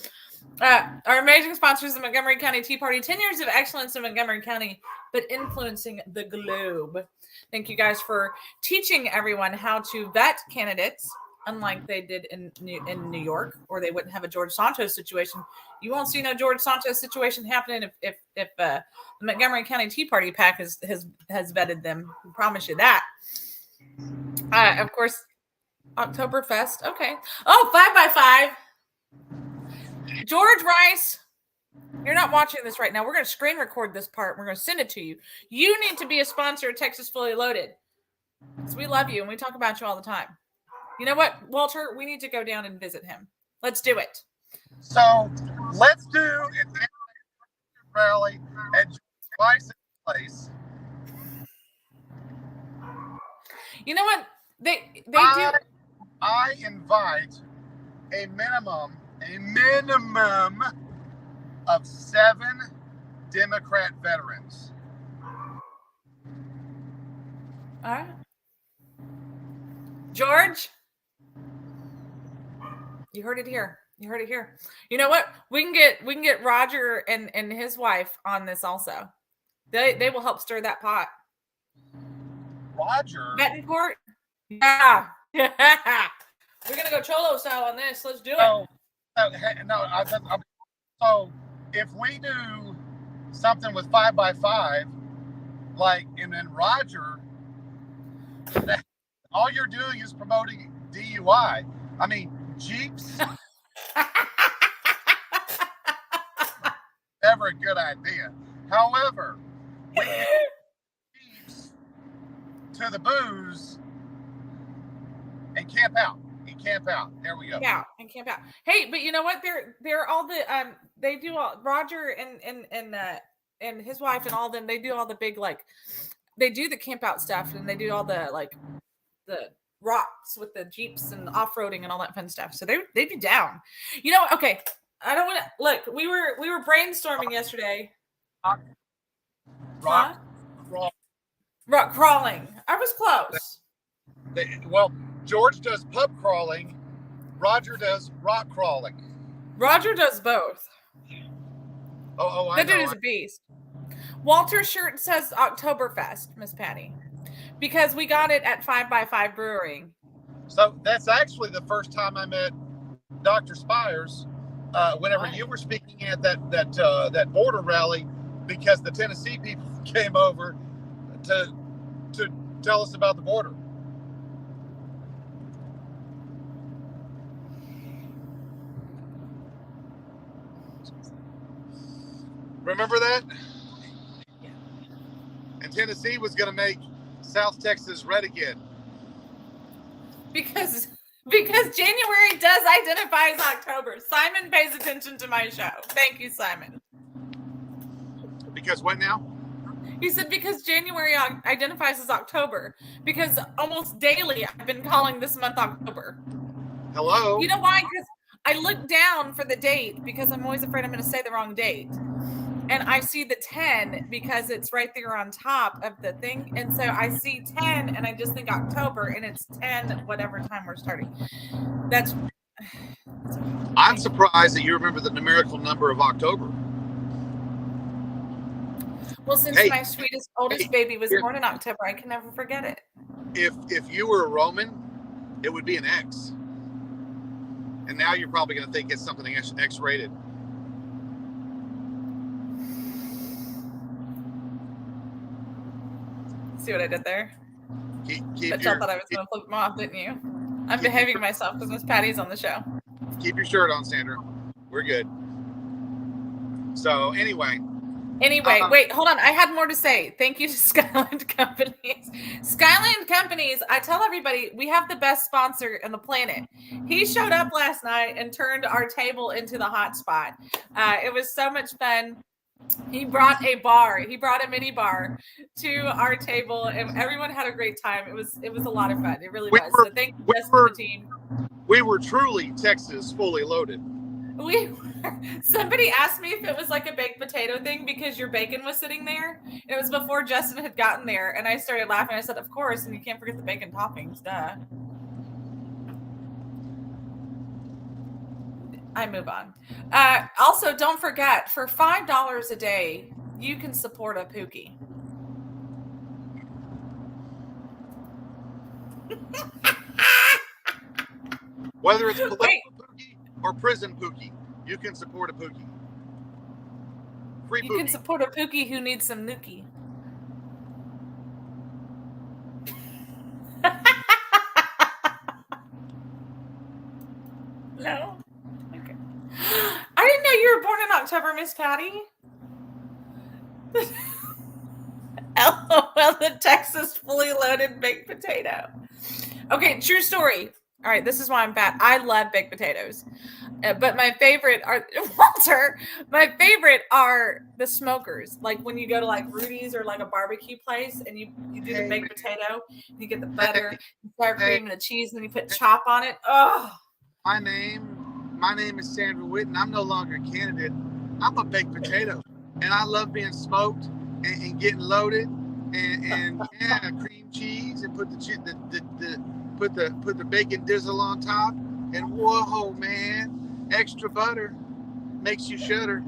Our amazing sponsors, the Montgomery County Tea Party, 10 years of excellence in Montgomery County, but influencing the globe. Thank you guys for teaching everyone how to vet candidates, unlike they did in New York, or they wouldn't have a George Santos situation. You won't see no George Santos situation happening if the Montgomery County Tea Party PAC has vetted them. I promise you that. Of course, Oktoberfest. Okay. Oh, 5x5. George Rice, you're not watching this right now. We're going to screen record this part. We're going to send it to you. You need to be a sponsor of Texas Fully Loaded, because we love you and we talk about you all the time. You know what, Walter? We need to go down and visit him. Let's do it. So let's do an rally at George Rice's place. You know what? They do. I invite a minimum of 7 Democrat veterans. All right. George, you heard it here. You heard it here. You know what? We can get Roger and his wife on this also. They will help stir that pot. Roger. Betancourt? Yeah. Yeah. We're gonna go Cholo style on this. Let's do it. So if we do something with 5x5, like, and then Roger, all you're doing is promoting DUI. I mean, Jeeps. Never a good idea. However, we get Jeeps to the booze and camp out. There we go. Yeah, and camp out. Hey, but you know what? They're all the they do all Roger and his wife and all of them. They do all the big, like, they do the camp out stuff, and they do all the, like, the rocks with the Jeeps and off-roading and all that fun stuff. So they'd be down. You know, okay. I don't want to look. We were brainstorming yesterday. Rock crawling. I was close. Well, George does pub crawling. Roger does rock crawling. Roger does both. I That know. dude is a beast. Walter's shirt says Oktoberfest, Miss Patty, because we got it at 5x5 Brewing. So that's actually the first time I met Dr. Spires. Whenever you were speaking at that border rally, because the Tennessee people came over to tell us about the border. Remember that? Yeah. And Tennessee was going to make South Texas red again. Because January does identify as October. Simon pays attention to my show. Thank you, Simon. Because what now? He said because January identifies as October. Because almost daily I've been calling this month October. Hello? You know why? Because I look down for the date because I'm always afraid I'm going to say the wrong date. And I see the 10 because it's right there on top of the thing. And so I see 10 and I just think October, and it's 10 whatever time we're starting. That's I'm surprised that you remember the numerical number of October. Well, since my sweetest, oldest baby was born in October, I can never forget it. If you were a Roman, it would be an X. And now you're probably going to think it's something X-rated. See what I did there? Keep But y'all thought I was going to flip them off, didn't you? I'm behaving myself because Miss Patty's on the show. Keep your shirt on, Sandra. We're good. So anyway, wait, hold on. I had more to say. Thank you to Skyland Companies. Skyland Companies, I tell everybody, we have the best sponsor on the planet. He showed up last night and turned our table into the hot spot. It was so much fun. He brought a bar. He brought a mini bar to our table, and everyone had a great time. It was a lot of fun. It really was. So thank you, Jess, for the team. We were truly Texas fully loaded. Somebody asked me if it was like a baked potato thing because your bacon was sitting there. It was before Justin had gotten there, and I started laughing. I said, "Of course," and you can't forget the bacon toppings, duh. I move on. Also, don't forget, for $5 a day, you can support a Pookie. Whether it's political Wait, Pookie or prison Pookie, you can support a Pookie. Free you can Pookie. support a Pookie who needs some nookie. No? Okay. I didn't know you were born in October, Miss Patty. LOL, the Texas fully loaded baked potato. Okay, true story. All right, this is why I'm fat. I love baked potatoes. But my favorite are Walter. My favorite are the smokers. Like when you go to like Rudy's or like a barbecue place, and you do the baked potato, and you get the butter, sour cream, and the cheese, and then you put chop on it. Oh, My name is Sandra Whitten. I'm no longer a candidate. I'm a baked potato, and I love being smoked and getting loaded, and yeah, cream cheese, and put the bacon dizzle on top, and whoa, man. Extra butter makes you shudder.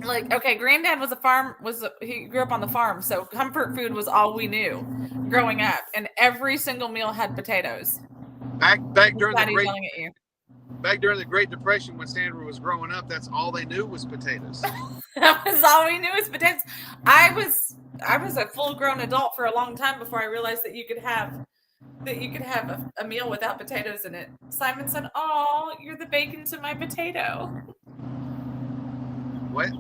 like okay, Granddad he grew up on the farm, so comfort food was all we knew growing up, and every single meal had potatoes. Back during Daddy's yelling at you. Back during the Great Depression, when Sandra was growing up, that's all they knew was potatoes. That was all we knew was potatoes. I was a full-grown adult for a long time before I realized that you could have a meal without potatoes in it. Simon said, "Oh, you're the bacon to my potato." What?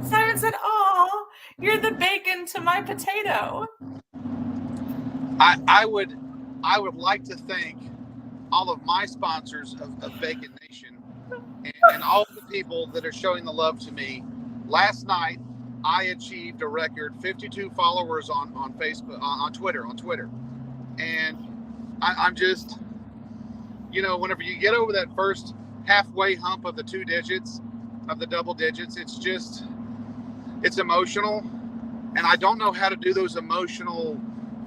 Simon said, "Oh, you're the bacon to my potato." I would like to thank all of my sponsors of Bacon Nation and all the people that are showing the love to me. Last night, I achieved a record 52 followers on Facebook, on Twitter. And I'm just, whenever you get over that first halfway hump of the 2 digits, of the double digits, it's emotional. And I don't know how to do those emotional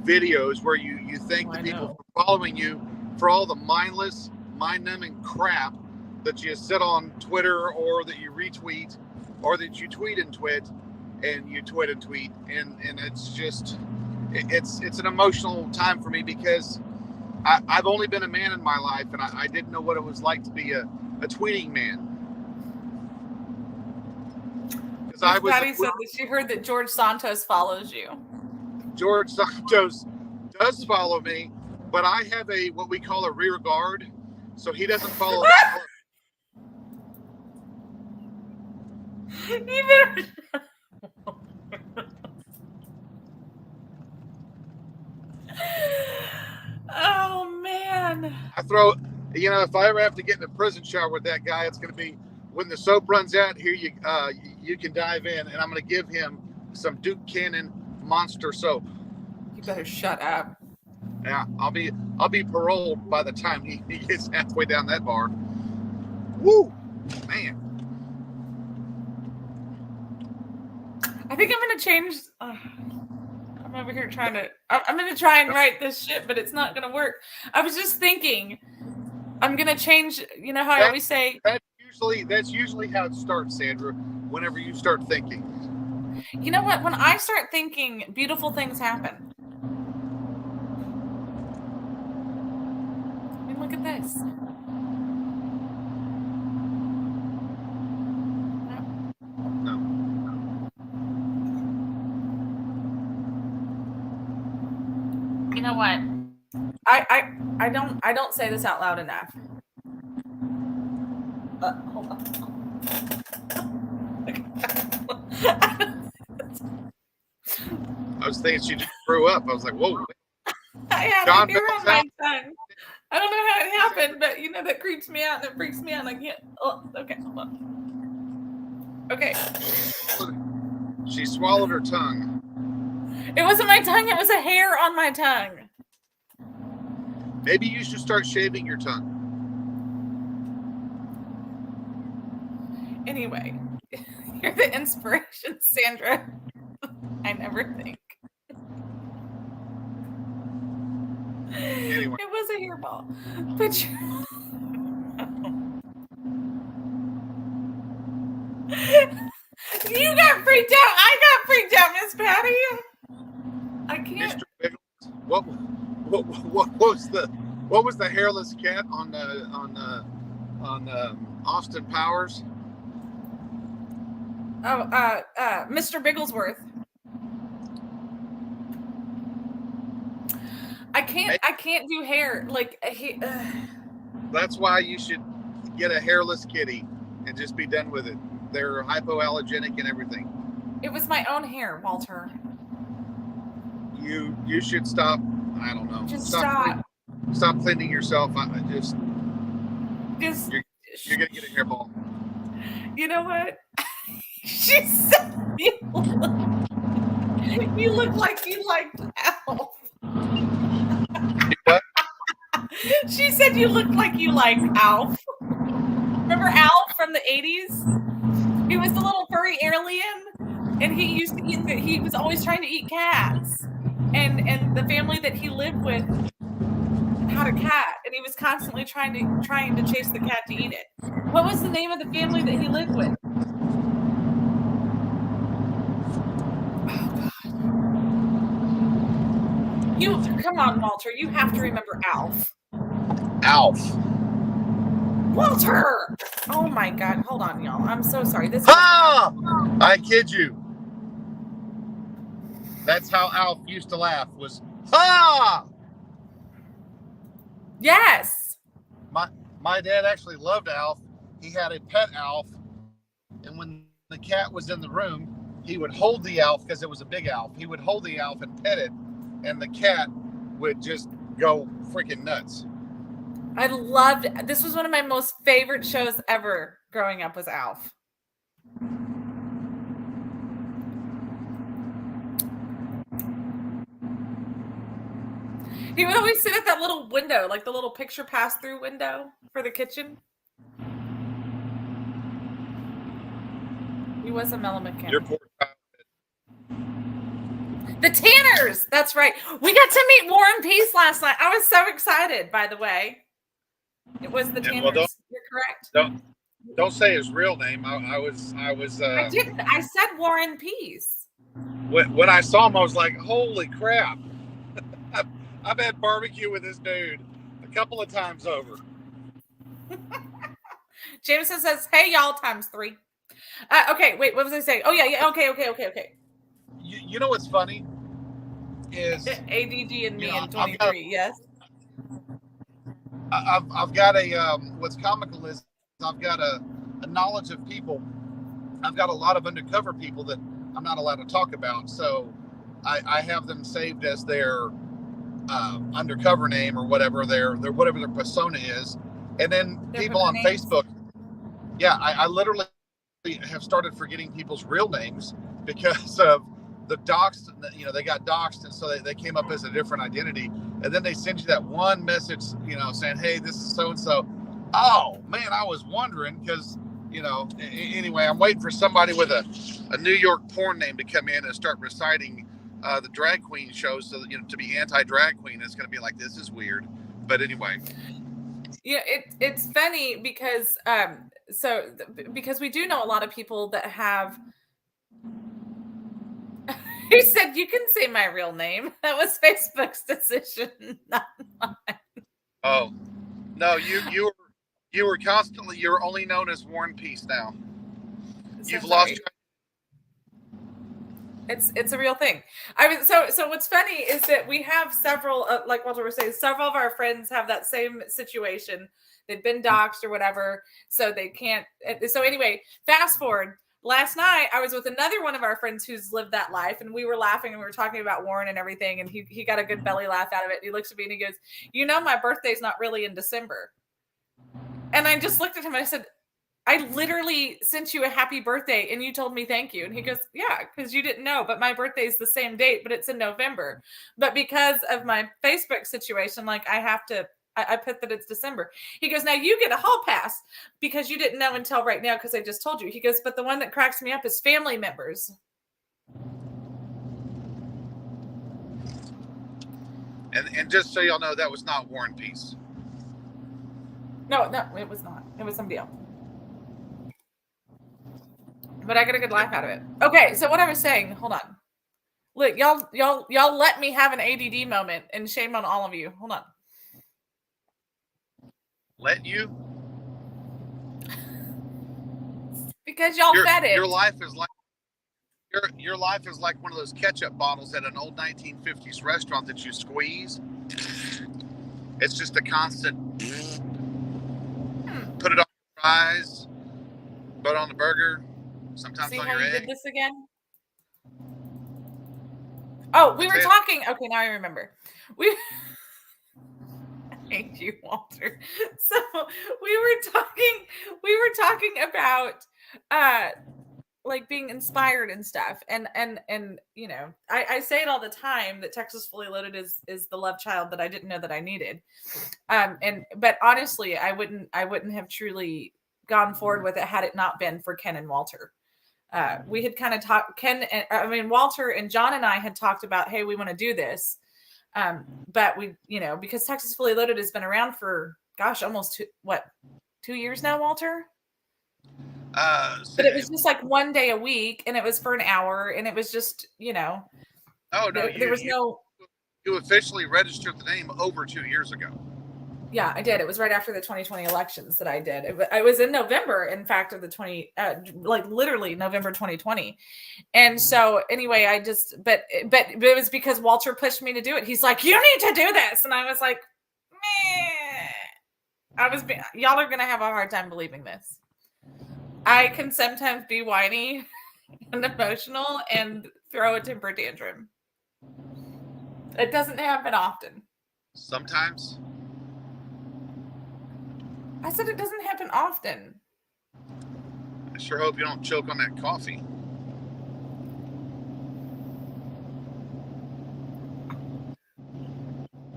videos where you thank the people for following you for all the mindless, mind-numbing crap that you sit on Twitter, or that you retweet, or that you tweet and twit, and you twit and tweet, and it's just it's an emotional time for me, because I've only been a man in my life, and I didn't know what it was like to be a tweeting man. Patty said that she heard that George Santos follows you. George Santos does follow me, but I have what we call a rear guard, so he doesn't follow me. Oh man! If I ever have to get in a prison shower with that guy, it's going to be when the soap runs out. Here you can dive in, and I'm going to give him some Duke Cannon Monster soap. You better shut up. Yeah, I'll be paroled by the time he gets halfway down that bar. Woo, man! I think I'm gonna change. I'm over here trying to. I'm gonna try and write this shit, but it's not gonna work. I was just thinking, I'm gonna change. You know how I always say. That's usually how it starts, Sandra. Whenever you start thinking. You know what? When I start thinking, beautiful things happen. I mean, look at this. No. You know what? I don't say this out loud enough. Hold on. I was thinking she just grew up. I was like, whoa. I had a hair on my tongue. I don't know how it happened, but that creeps me out and it freaks me out. And I can't. Oh, okay, hold on. Okay. She swallowed her tongue. It wasn't my tongue. It was a hair on my tongue. Maybe you should start shaving your tongue. Anyway, you're the inspiration, Sandra. I never think. Anyway. It was a hairball. But you got freaked out. I got freaked out, Miss Patty. I can't. Mr. Biggles, what was the hairless cat on Austin Powers? Oh, Mr. Bigglesworth. I can't do hair. Like, That's why you should get a hairless kitty and just be done with it. They're hypoallergenic and everything. it was my own hair, Walter. You should stop. I don't know. Just stop. Stop cleaning yourself. Just You're gonna get a hairball. You know what? She said you look like you liked Alf. What? She said you look like you liked Alf. Remember Alf from the 80s? He was the little furry alien, and he used to eat. He was always trying to eat cats, and the family that he lived with had a cat, and he was constantly trying to chase the cat to eat it. What was the name of the family that he lived with? Oh God! You come on, Walter. You have to remember Alf. Alf. Walter! Oh my God! Hold on, y'all. I'm so sorry. This. I kid you. That's how Alf used to laugh. Was ha! Yes. My dad actually loved Alf. He had a pet Alf, and when the cat was in the room, he would hold the Alf because it was a big Alf. He would hold the Alf and pet it, and the cat would just go freaking nuts. I loved. This was one of my most favorite shows ever growing up. Was Alf. He would always sit at that little window, like the little picture pass-through window for the kitchen. He was a mellow mechanic. Your poor child. The Tanners! That's right. We got to meet War and Peace last night. I was so excited, by the way. It was the Yeah, Tanners. well, You're correct. Don't say his real name. I was. I didn't. I said War and Peace. When I saw him, I was like, "Holy crap!" I've had barbecue with this dude a couple of times over. Jameson says, "Hey, y'all, times 3." Okay, wait. What was I saying? Oh yeah. Okay. You know what's funny is ADD and me in I've 23. Yes. I've got a what's comical is I've got a knowledge of people. I've got a lot of undercover people that I'm not allowed to talk about, so I have them saved as their undercover name or whatever their whatever their persona is, and then people on Facebook. Yeah, I literally have started forgetting people's real names because of the doxed. You know, they got doxed, and so they came up as a different identity, and then they send you that one message, you know, saying, "Hey, this is so and so." Oh man, I was wondering because. You know, anyway, I'm waiting for somebody with a New York porn name to come in and start reciting the drag queen shows, so that, you know, to be anti-drag queen, it's going to be like, this is weird. But anyway, yeah, it's funny because because we do know a lot of people that have. He said, "You can say my real name." That was Facebook's decision, not mine. Oh no, you were constantly. You're only known as War and Peace now. You've lost. It's a real thing. I mean, so what's funny is that we have several, like Walter was saying, several of our friends have that same situation. They've been doxxed or whatever, so they can't. So anyway, fast forward. Last night, I was with another one of our friends who's lived that life, and we were laughing and we were talking about Warren and everything, and he got a good belly laugh out of it. And he looks at me and he goes, "You know, my birthday's not really in December." And I just looked at him and I said, "I literally sent you a happy birthday and you told me thank you." And he goes, "Yeah, because you didn't know, but my birthday is the same date, but it's in November. But because of my Facebook situation, like I have to I put that it's December. He goes, now you get a hall pass because you didn't know until right now because I just told you. He goes, but the one that cracks me up is family members. And just so y'all know, that was not War and Peace. No, it was not. It was somebody else. But I got a good laugh out of it. Okay, so what I was saying, hold on. Look, y'all let me have an ADD moment, and shame on all of you. Hold on. Let you? Because y'all fed it. Your life is like your life is like one of those ketchup bottles at an old 1950s restaurant that you squeeze. It's just a constant. Put it on your fries, put it on the burger, sometimes See on how your you egg. did this again? Oh, we were talking. Okay, now I remember. I hate you, Walter. So we were talking about like being inspired and stuff. And you know, I say it all the time that Texas Fully Loaded is the love child that I didn't know that I needed. But honestly, I wouldn't have truly gone forward with it had it not been for Ken and Walter. We had kind of talked, Walter and John and I had talked about, hey, we want to do this. But we, you know, because Texas Fully Loaded has been around for, gosh, almost 2 years now, Walter? But it was just like one day a week, and it was for an hour, and it was just, you know. Oh, no, there was no. You officially registered the name over 2 years ago. Yeah, I did. It was right after the 2020 elections that I did. It was in November, in fact, of the like literally November 2020. And so anyway, but it was because Walter pushed me to do it. He's like, you need to do this. And I was like, meh. Y'all are going to have a hard time believing this. I can sometimes be whiny and emotional and throw a temper tantrum. It doesn't happen often. Sometimes. I said it doesn't happen often. I sure hope you don't choke on that coffee.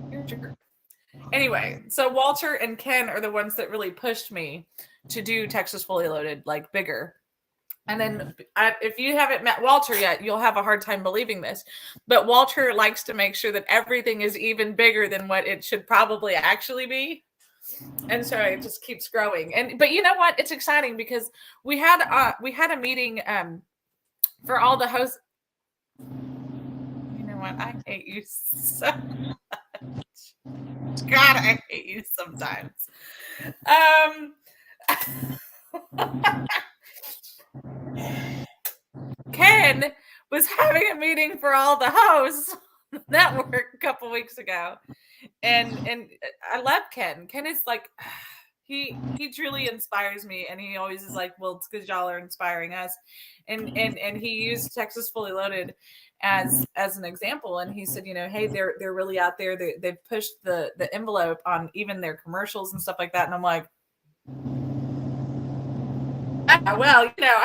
You're a jerk. Anyway, so Walter and Ken are the ones that really pushed me to do Texas Fully Loaded, like bigger. And then if you haven't met Walter yet, you'll have a hard time believing this. But Walter likes to make sure that everything is even bigger than what it should probably actually be. And so it just keeps growing. But you know what? It's exciting because we had a meeting for all the hosts. You know what? I hate you so much. God, I hate you sometimes. Ken was having a meeting for all the hosts on the network a couple weeks ago. And I love Ken. Ken is like, he truly inspires me, and he always is like, well, it's because y'all are inspiring us. And he used Texas Fully Loaded as an example, and he said, you know, hey, they're really out there. They've pushed the envelope on even their commercials and stuff like that. And I'm like, well, you know,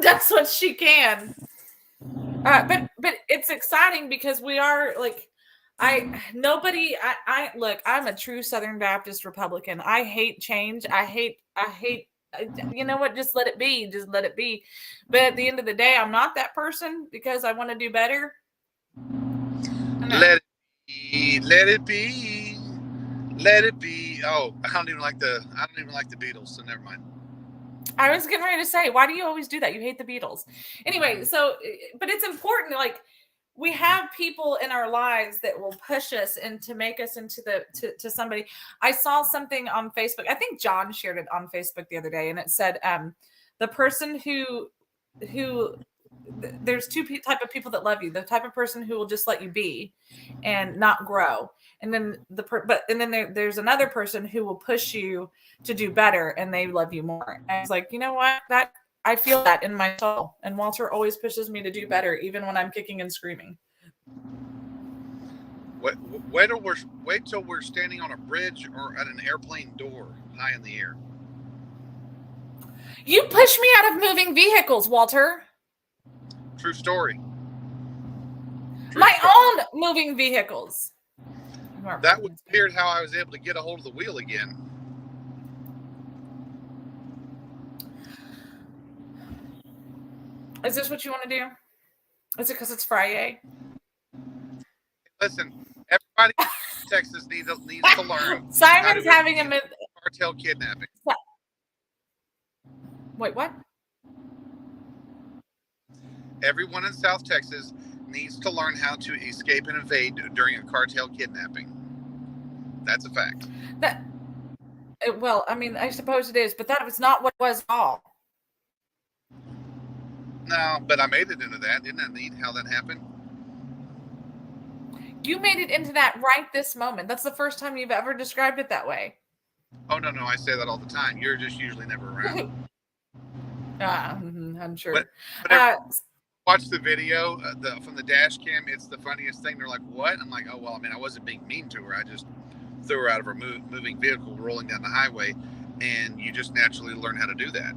that's what she can. But it's exciting because we are like, look, I'm a true Southern Baptist Republican. I hate change. I hate, you know what? Just let it be. Just let it be. But at the end of the day, I'm not that person because I want to do better. Let it be. Let it be. Let it be. Oh, I don't even like the Beatles, so never mind. I was getting ready to say, why do you always do that? You hate the Beatles. Anyway, so, but it's important, like, we have people in our lives that will push us and to make us into to somebody. I saw something on Facebook. I think John shared it on Facebook the other day, and it said the person who there's two type of people that love you. The type of person who will just let you be and not grow, and then there's another person who will push you to do better, and they love you more. And I was like, you know what? That I feel that in my soul. And Walter always pushes me to do better, even when I'm kicking and screaming. Wait till we're standing on a bridge or at an airplane door high in the air. You push me out of moving vehicles, Walter. True story. My own moving vehicles. That was weird how I was able to get a hold of the wheel again. Is this what you want to do? Is it because it's FRI-YAY? Listen, everybody in Texas needs to learn. Simon's having a cartel kidnapping. Wait, what? Everyone in South Texas needs to learn how to escape and evade during a cartel kidnapping. That's a fact. Well, I mean, I suppose it is, but that was not what it was at all. No, but I made it into that. Isn't that neat how that happened? You made it into that right this moment. That's the first time you've ever described it that way. Oh, no, I say that all the time. You're just usually never around. I'm sure. But watch the video from the dash cam. It's the funniest thing. They're like, what? I'm like, oh, well, I mean, I wasn't being mean to her. I just threw her out of her moving vehicle rolling down the highway. And you just naturally learn how to do that.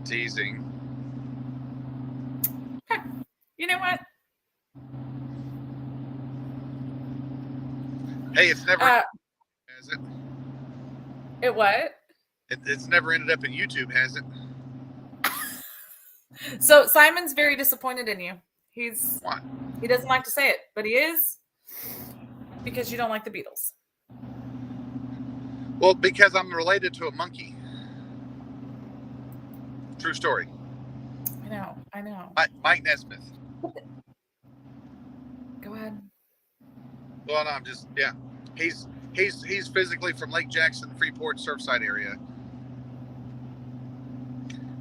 Teasing. You know what? Hey, it's never has it? It what? It's never ended up in YouTube, has it? So Simon's very disappointed in you. Why? He doesn't like to say it, but he is, because you don't like the Beatles. Well, because I'm related to a monkey. True story. I know. Mike Nesmith. Go ahead. Well, no, I'm just He's physically from Lake Jackson, Freeport, Surfside area.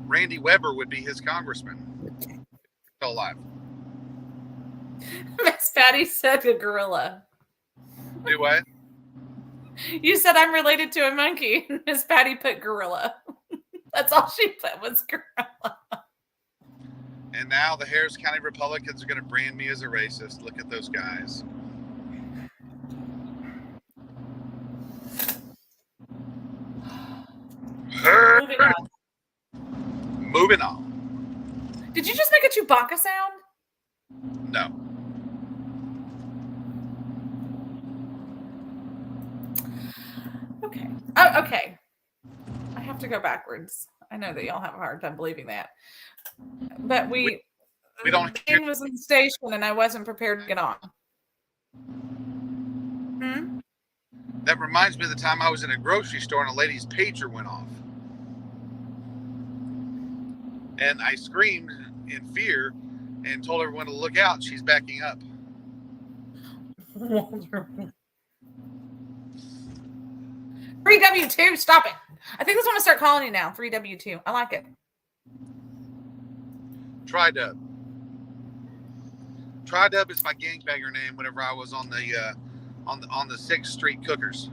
Randy Weber would be his congressman. Still alive. Miss Patty said a gorilla. Do what? You said I'm related to a monkey. Miss Patty put gorilla. That's all she put was gorilla. And now the Harris County Republicans are going to brand me as a racist. Look at those guys. Moving on. Did you just make a Chewbacca sound? No. Okay. Oh, okay. I have to go backwards. I know that y'all have a hard time believing that. But we don't. Jane was in the station and I wasn't prepared to get on. That reminds me of the time I was in a grocery store and a lady's pager went off. And I screamed in fear and told everyone to look out. She's backing up. 3W2, stop it. I think that's what I'm going to start calling you now. 3W2. I like it. Tri-Dub. Tri-Dub is my gangbanger name whenever I was on the 6th Street Cookers.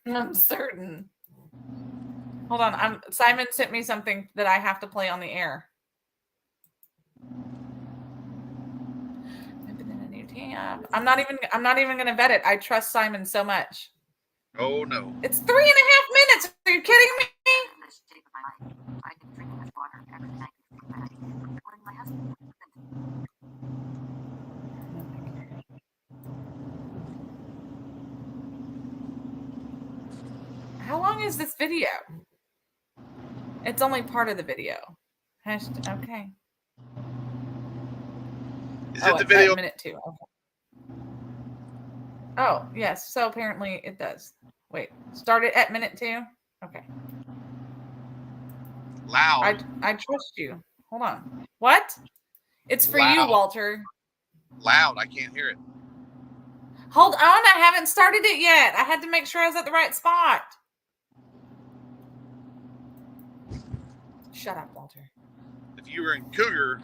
I'm certain. Hold on. Simon sent me something that I have to play on the air. I'm not even going to vet it. I trust Simon so much. Oh no. It's 3.5 minutes. Are you kidding me? How long is this video? It's only part of the video. Okay. Is it the video? Minute 2. Okay. Oh, yes. So apparently it does. Wait, start it at minute 2? Okay. Loud. I trust you. Hold on. What? It's for you, Walter. Loud. I can't hear it. Hold on. I haven't started it yet. I had to make sure I was at the right spot. Shut up, Walter. If you were in Cougar.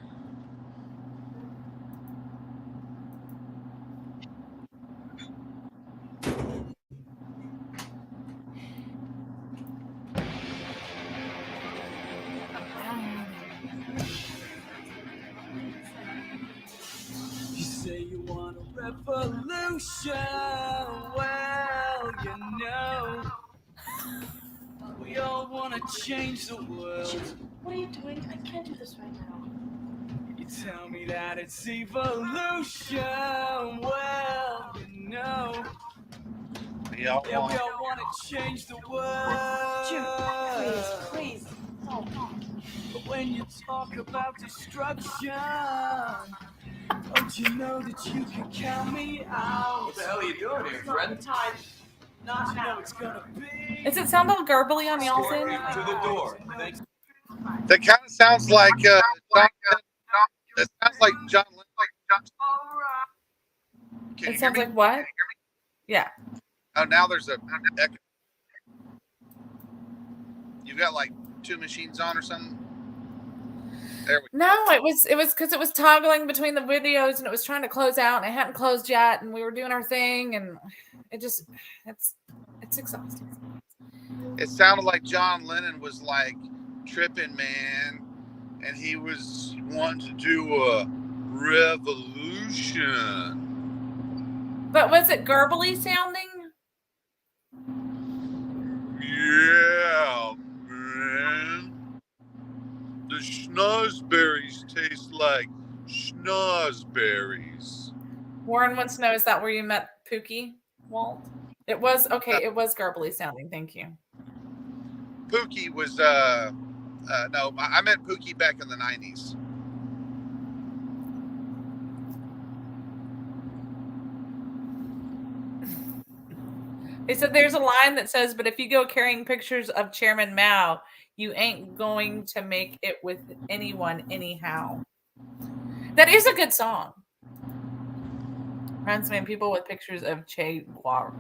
You say you want a revolution. Well, you know, we all want to to change the world. What are you doing? I can't do this right now. You tell me that it's evolution. Well, you know, We all yeah, we want. all want to change the world. Jim, please. No. But when you talk about destruction, don't you know that you can count me out? What the hell are you doing here, friend? Time. Not to know it's gonna be. Does it sound a little gurgly on y'all's Escort end? me to the door. Thanks. That kind of sounds like John. It sounds like John Lennon. Can you It hear sounds me? like what? Yeah. Oh, now there's a echo. You got like two machines on or something? There we go. No, it was because it was toggling between the videos and it was trying to close out and it hadn't closed yet and we were doing our thing and it's exhausting. It sounded like John Lennon was like tripping, man, and he was wanting to do a revolution. But was it gurgly sounding? Yeah, man. The schnozberries taste like schnozberries. Warren wants to know, is that where you met Pookie, Walt? It was okay, it was gurgly sounding, thank you. Pookie was no, I met Pookie back in the 90s. They said there's a line that says, but if you go carrying pictures of Chairman Mao, you ain't going to make it with anyone anyhow. That is a good song. Reminds me of people with pictures of Che Guevara.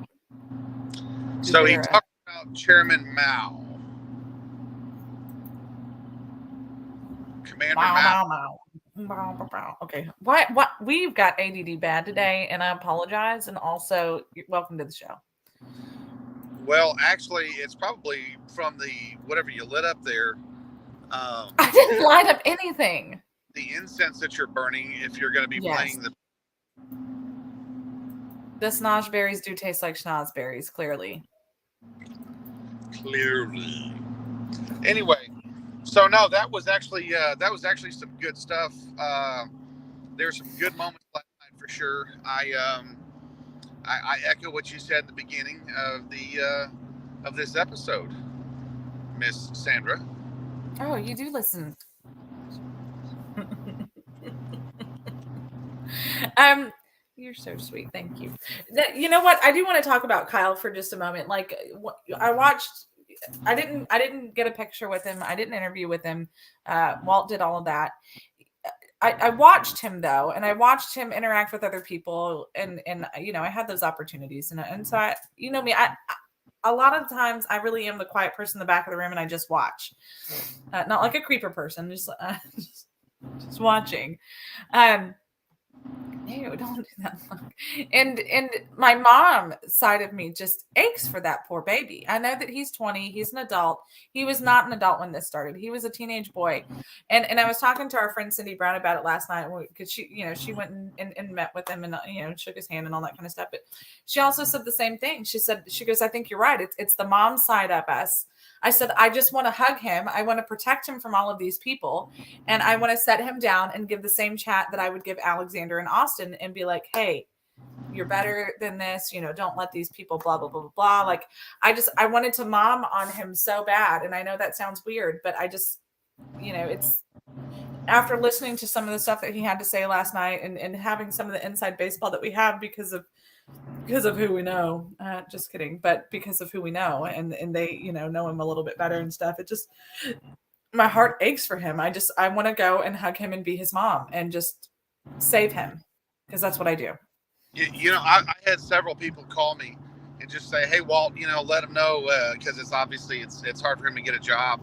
So he talked about Chairman Mao. Commander Mao. Mao. Okay. What? We've got ADD bad today, and I apologize. And also, welcome to the show. Well, actually, it's probably from the whatever you lit up there. I didn't light up anything. The incense that you're burning, if you're going to be playing the. The schnozberries do taste like schnozberries, clearly. Clearly. Anyway, so no, that was actually some good stuff. There were some good moments last night for sure. I echo what you said at the beginning of the of this episode, Miss Sandra. Oh, you do listen. You're so sweet. Thank you. You know what? I do want to talk about Kyle for just a moment. Like, I didn't get a picture with him. I didn't interview with him. Walt did all of that. I watched him though, and I watched him interact with other people, and I had those opportunities, and so I a lot of times I really am the quiet person in the back of the room, and I just watch, not like a creeper person, just watching. Ew, don't do that. And my mom side of me just aches for that poor baby. I know that he's 20. He's an adult. He was not an adult when this started. He was a teenage boy. And I was talking to our friend Cindy Brown about it last night because she went and met with him and shook his hand and all that kind of stuff. But she also said the same thing. She goes, I think you're right. It's the mom side of us. I said, I just want to hug him. I want to protect him from all of these people. And I want to set him down and give the same chat that I would give Alexander and Austin and be like, hey, you're better than this. Don't let these people blah, blah, blah, blah, blah. Like, I wanted to mom on him so bad. And I know that sounds weird, but I just, it's after listening to some of the stuff that he had to say last night and having some of the inside baseball that we have because of who we know, just kidding, but because of who we know and they, know him a little bit better and stuff. It just, my heart aches for him. I want to go and hug him and be his mom and just save him because that's what I do. I had several people call me and just say, hey, Walt, let him know because it's obviously it's hard for him to get a job.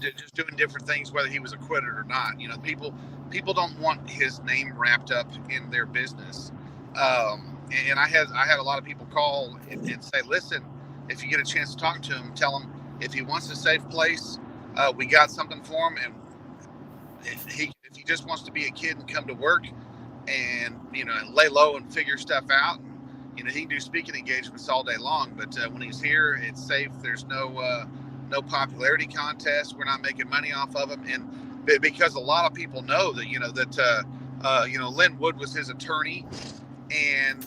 Just doing different things, whether he was acquitted or not. People don't want his name wrapped up in their business. And I had a lot of people call and say, listen, if you get a chance to talk to him, tell him if he wants a safe place, we got something for him. And if he just wants to be a kid and come to work and, lay low and figure stuff out, You know, he can do speaking engagements all day long, but when he's here, it's safe. There's no popularity contest. We're not making money off of him, and because a lot of people know that Lynn Wood was his attorney, and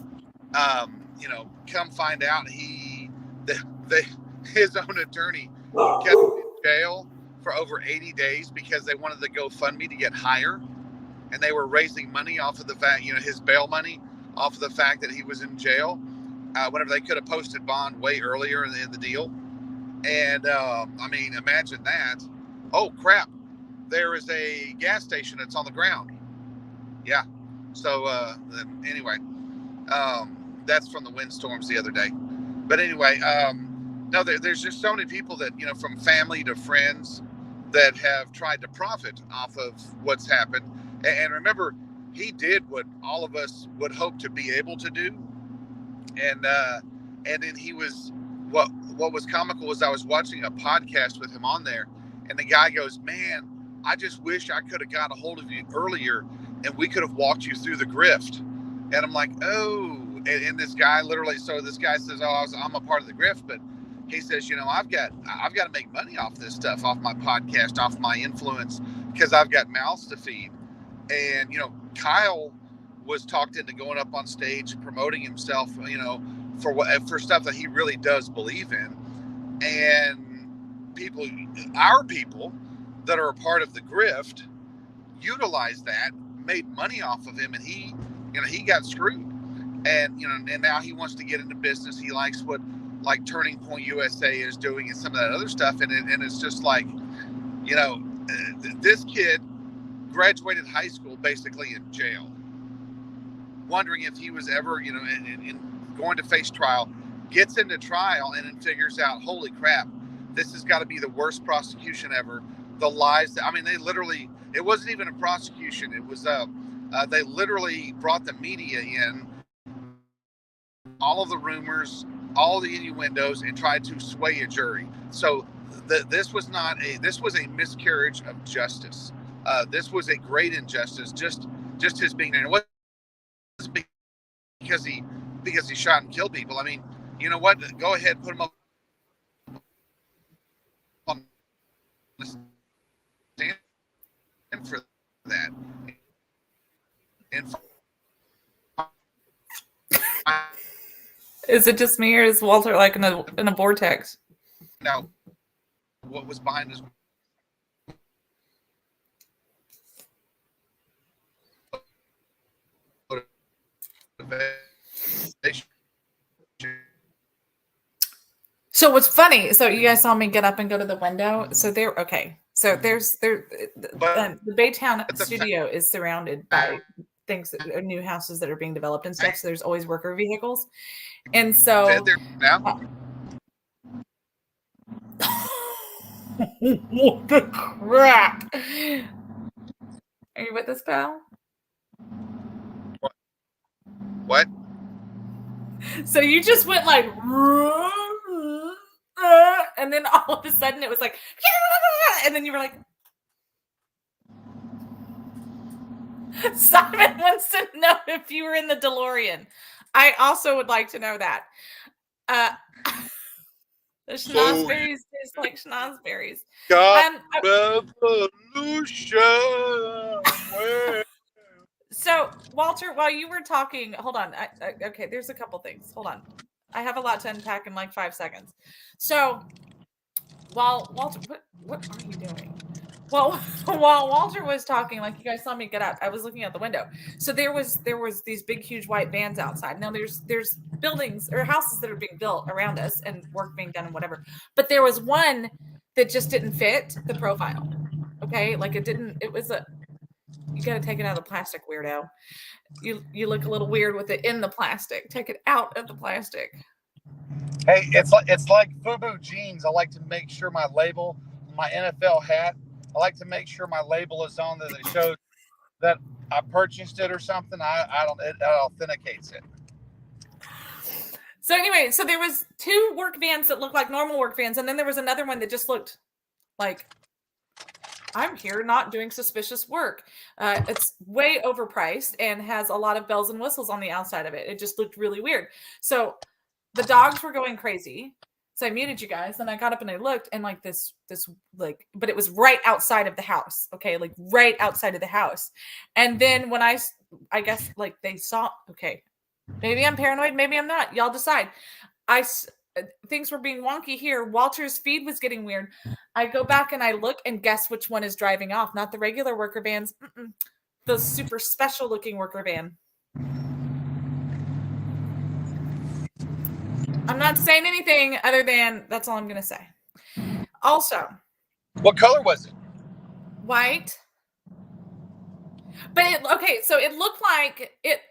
come find out his own attorney kept him in jail for over 80 days because they wanted the GoFundMe to get higher, and they were raising money off of the fact, his bail money off of the fact that he was in jail. Whenever they could have posted bond way earlier in the deal. And imagine that. Oh crap, there is a gas station that's on the ground. Yeah. So anyway, that's from the windstorms the other day. But anyway, no, there's just so many people that, from family to friends, that have tried to profit off of what's happened. And remember, he did what all of us would hope to be able to do. And then he was, what was comical was I was watching a podcast with him on there, and the guy goes, "Man, I just wish I could have got a hold of you earlier and we could have walked you through the grift." And I'm like, oh, and this guy this guy says, "Oh, I'm a part of the grift," but he says, I've got to make money off this stuff, off my podcast, off my influence, because I've got mouths to feed. And, Kyle was talked into going up on stage, promoting himself, for stuff that he really does believe in. And our people that are a part of the grift utilized that, made money off of him, and he got screwed. And, and now he wants to get into business. He likes what Turning Point USA is doing and some of that other stuff. And it's just like, this kid graduated high school basically in jail, wondering if he was ever, in going to face trial, gets into trial, and then figures out, holy crap, this has got to be the worst prosecution ever. The lies they literally, it wasn't even a prosecution. It was, they literally brought the media in, all of the rumors, all the innuendos, and tried to sway a jury. So this was a miscarriage of justice. This was a great injustice, just his being there. It wasn't because he shot and killed people. I mean, you know what? Go ahead, put him up on the stand for that. And Is it just me, or is Walter like in a vortex? now, what was behind his motivation? So what's funny? So you guys saw me get up and go to the window. So So the Baytown studio is surrounded by things, new houses that are being developed and stuff. So there's always worker vehicles, and so Now? what the crap? Are you with us, pal? What? So you just went like, and then all of a sudden it was like, and then you were like, Simon wants to know if you were in the DeLorean. I also would like to know that. The schnozberries taste like schnozberries. Revolution. So, Walter, while you were talking, hold on. Okay, there's a couple things. Hold on. I have a lot to unpack in like 5 seconds. So, while Walter, what are you doing? Well, while Walter was talking, like you guys saw me get up, I was looking out the window. So there was these big, huge white vans outside. Now there's buildings or houses that are being built around us and work being done and whatever. But there was one that just didn't fit the profile. Okay, like it didn't. It was you got to take it out of the plastic, weirdo. You look a little weird with it in the plastic. Take it out of the plastic. Hey, it's like FUBU jeans. I like to make sure my label, my NFL hat, I like to make sure my label is on that. It shows that I purchased it or something. It authenticates it. So anyway, so there was 2 work vans that looked like normal work vans, and then there was another one that just looked like I'm here not doing suspicious work. It's way overpriced and has a lot of bells and whistles on the outside of it. It just looked really weird. So the dogs were going crazy. So I muted you guys. Then I got up and I looked, and like this like, but it was right outside of the house. Okay, like right outside of the house. And then when I guess like they saw. Okay, maybe I'm paranoid. Maybe I'm not. Y'all decide. Things were being wonky here. Walter's feed was getting weird. I go back and I look, and guess which one is driving off? Not the regular worker vans. The super special looking worker van. I'm not saying anything other than that's all I'm going to say. Also, What color was it? white. But so it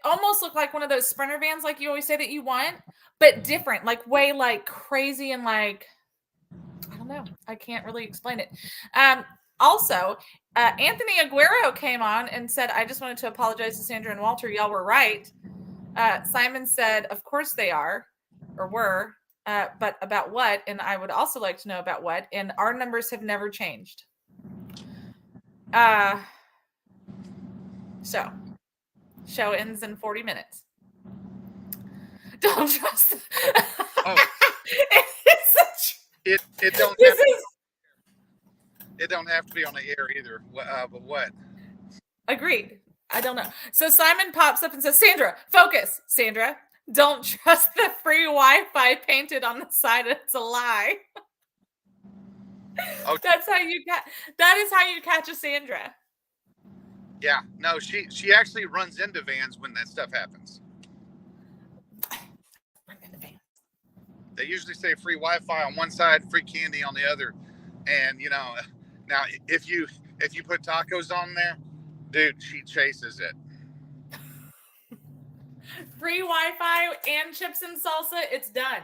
almost looked like one of those Sprinter vans, like you always say that you want, but different, like way like crazy and like, I don't know. I can't really explain it. Also, Anthony Aguero came on and said, I just wanted to apologize to Sandra and Walter. Y'all were right. Simon said, of course they are or were, but about what? And I would also like to know about what. And our numbers have never changed. So, show ends in 40 minutes. Don't trust. Oh. It don't have it don't have to be on the air either. But what? Agreed. I don't know. So Simon pops up and says, Sandra, focus. Sandra, don't trust the free Wi-Fi painted on the side. It's a lie. Oh. That is how you catch a Sandra. Yeah. No, she actually runs into vans when that stuff happens. They usually say free Wi-Fi on one side, free candy on the other. And now if you put tacos on there, dude, she chases it. Free Wi-Fi and chips and salsa, it's done.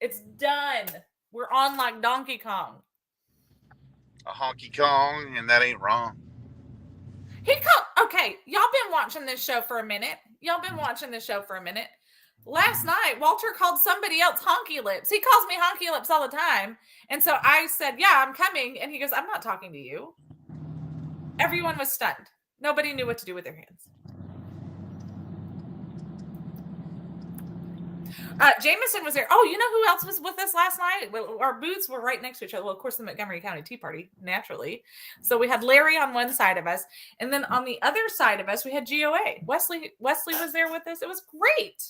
It's done. We're on like Donkey Kong. A honky Kong, and that ain't wrong. Okay, y'all been watching this show for a minute. Last night, Walter called somebody else honky lips. He calls me honky lips all the time. And so I said, yeah, I'm coming. And he goes, I'm not talking to you. Everyone was stunned. Nobody knew what to do with their hands. Jameson was there. Oh, you know who else was with us last night? Well, our booths were right next to each other. Well, of course, the Montgomery County Tea Party, naturally. So we had Larry on one side of us. And then on the other side of us, we had GOA. Wesley was there with us. It was great.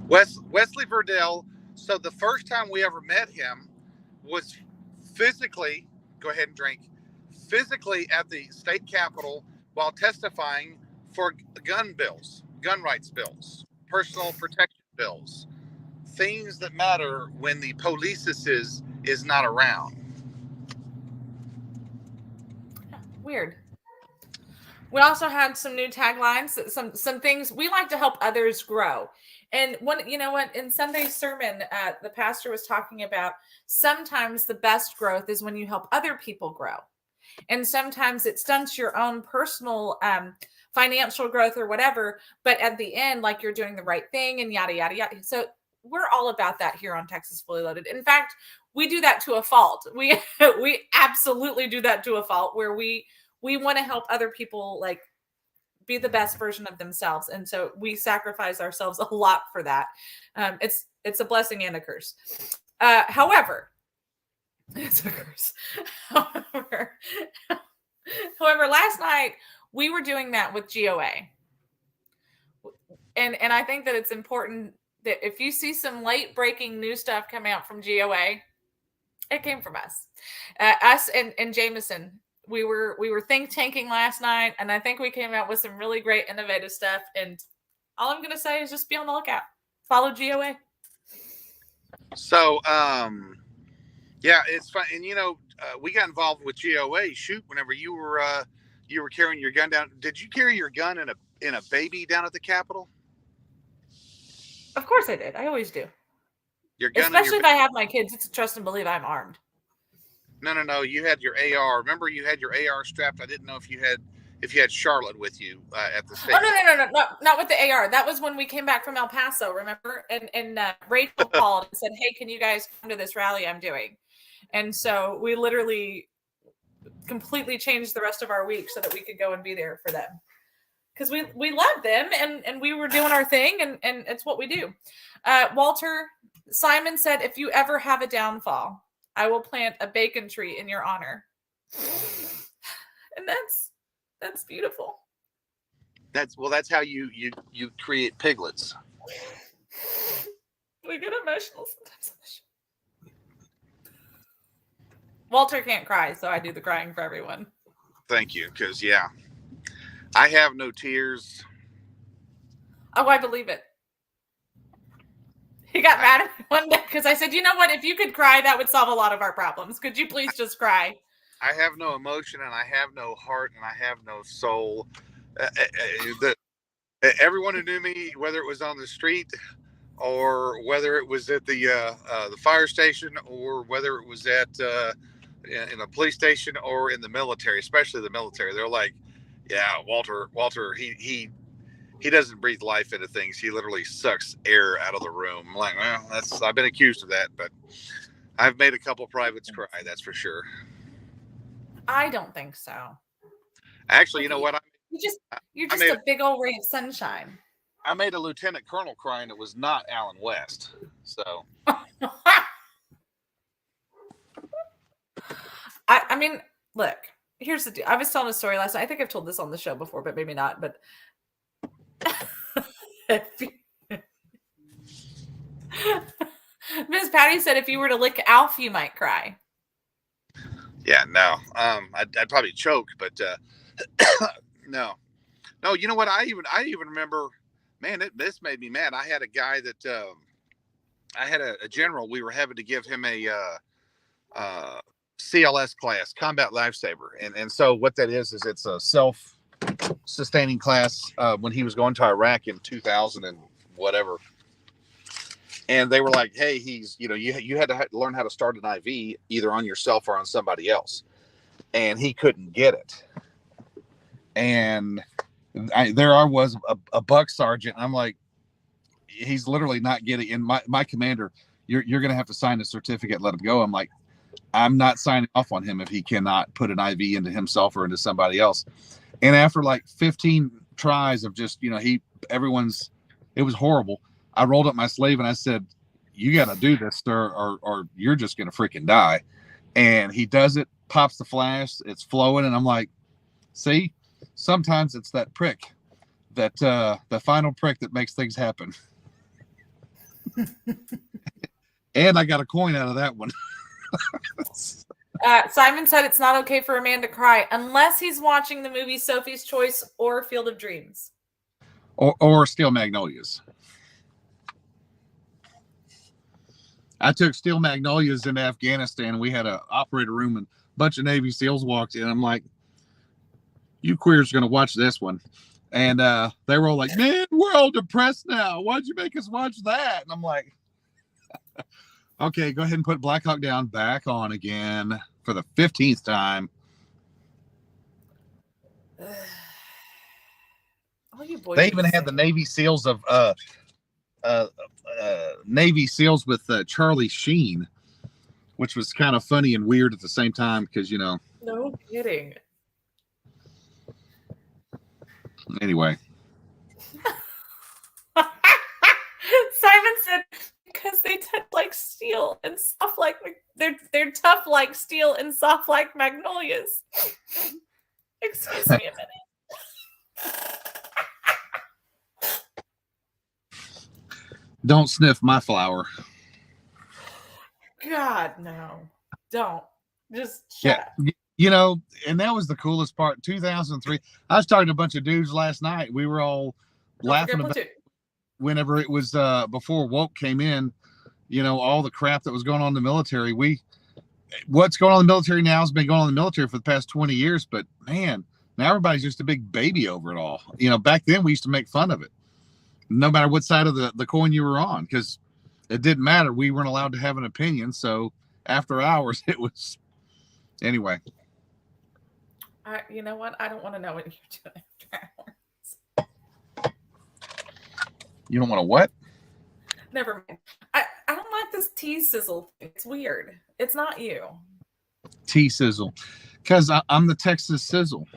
Wesley Verdell. So the first time we ever met him was physically, go ahead and drink, physically at the state capitol while testifying for gun rights bills, personal protection bills, things that matter when the police is not around. Weird. We also had some new taglines, some things. We like to help others grow. And in Sunday's sermon, the pastor was talking about sometimes the best growth is when you help other people grow. And sometimes it stunts your own personal financial growth or whatever. But at the end, like you're doing the right thing and yada, yada, yada. So we're all about that here on Texas Fully Loaded. In fact, we do that to a fault. We absolutely do that to a fault where we want to help other people like be the best version of themselves. And so we sacrifice ourselves a lot for that. It's a blessing and a curse. However, it's a curse. However, last night we were doing that with GOA. And I think that it's important that if you see some late breaking news stuff coming out from GOA, it came from us. Us and Jameson. We were think tanking last night, and I think we came out with some really great innovative stuff. And all I'm going to say is just be on the lookout. Follow GOA. So, yeah, it's fun. And we got involved with GOA. Shoot, whenever you were carrying your gun down, did you carry your gun in a baby down at the Capitol? Of course I did. I always do. Your gun, especially if I have my kids. It's a trust and believe I'm armed. No. You had your AR. Remember, you had your AR strapped. I didn't know if you had Charlotte with you at the station. Oh no, not with the AR. That was when we came back from El Paso. Remember, and Rachel called and said, "Hey, can you guys come to this rally I'm doing?" And so we literally completely changed the rest of our week so that we could go and be there for them. Because we love them and we were doing our thing and it's what we do. Walter, Simon said, if you ever have a downfall, I will plant a bacon tree in your honor. And that's beautiful. That's how you create piglets. We get emotional sometimes on the show. Walter can't cry, so I do the crying for everyone. Thank you, because I have no tears. Oh, I believe it. He got mad at me one day because I said, you know what? If you could cry, that would solve a lot of our problems. Could you please just cry? I have no emotion, and I have no heart, and I have no soul. Everyone who knew me, whether it was on the street or whether it was at the fire station or whether it was at in a police station or in the military, especially the military, they're like, yeah, Walter, he doesn't breathe life into things. He literally sucks air out of the room. I'm like, well, I've been accused of that, but I've made a couple privates cry, that's for sure. I don't think so. Actually, you know what? You're just a big old ray of sunshine. I made a lieutenant colonel cry, and it was not Alan West. So, I mean, look, here's the deal. I was telling a story last night. I think I've told this on the show before, but maybe not. But Miss Patty said if you were to lick Alf, you might cry. Yeah, no. I'd probably choke, but no. You know what? I even remember, man, this made me mad. I had a guy that I had a general. We were having to give him a CLS class, combat lifesaver, and so what that is it's a self-sustaining class. When he was going to Iraq in 2000 and whatever, and they were like, hey, you had to learn how to start an IV either on yourself or on somebody else, and he couldn't get it, and there I was, a buck sergeant. I'm like, he's literally not getting in. My commander, you're going to have to sign a certificate, let him go. I'm like, I'm not signing off on him if he cannot put an IV into himself or into somebody else. And after like 15 tries of just, it was horrible. I rolled up my sleeve and I said, you got to do this, sir, or you're just going to freaking die. And he does it, pops the flash, it's flowing. And I'm like, see, sometimes it's that prick, that the final prick that makes things happen. And I got a coin out of that one. Simon said it's not okay for a man to cry unless he's watching the movie Sophie's Choice or Field of Dreams. Or Steel Magnolias. I took Steel Magnolias into Afghanistan. We had an operator room and a bunch of Navy SEALs walked in. I'm like, you queers are going to watch this one. And they were all like, man, we're all depressed now. Why'd you make us watch that? And I'm like, okay, go ahead and put Black Hawk Down back on again for the 15th time. They even had the Navy SEALs of Navy SEALs with Charlie Sheen, which was kind of funny and weird at the same time because, No kidding. Anyway. Simon said because they touch like steel and soft like they're tough like steel and soft like magnolias. Excuse me a minute. Don't sniff my flower. God, no. Don't. Just shut up. And that was the coolest part. 2003. I was talking to a bunch of dudes last night. We were all laughing about whenever it was before woke came in, all the crap that was going on in the military. What's going on in the military now has been going on in the military for the past 20 years, but man, now everybody's just a big baby over it all. Back then we used to make fun of it, no matter what side of the coin you were on, because it didn't matter. We weren't allowed to have an opinion. So after hours, it was anyway. You know what? I don't want to know what you're doing after hours. You don't want to what? Never mind. I don't like this tea sizzle thing. It's weird. It's not you. Tea sizzle. Because I'm the Texas Sizzle.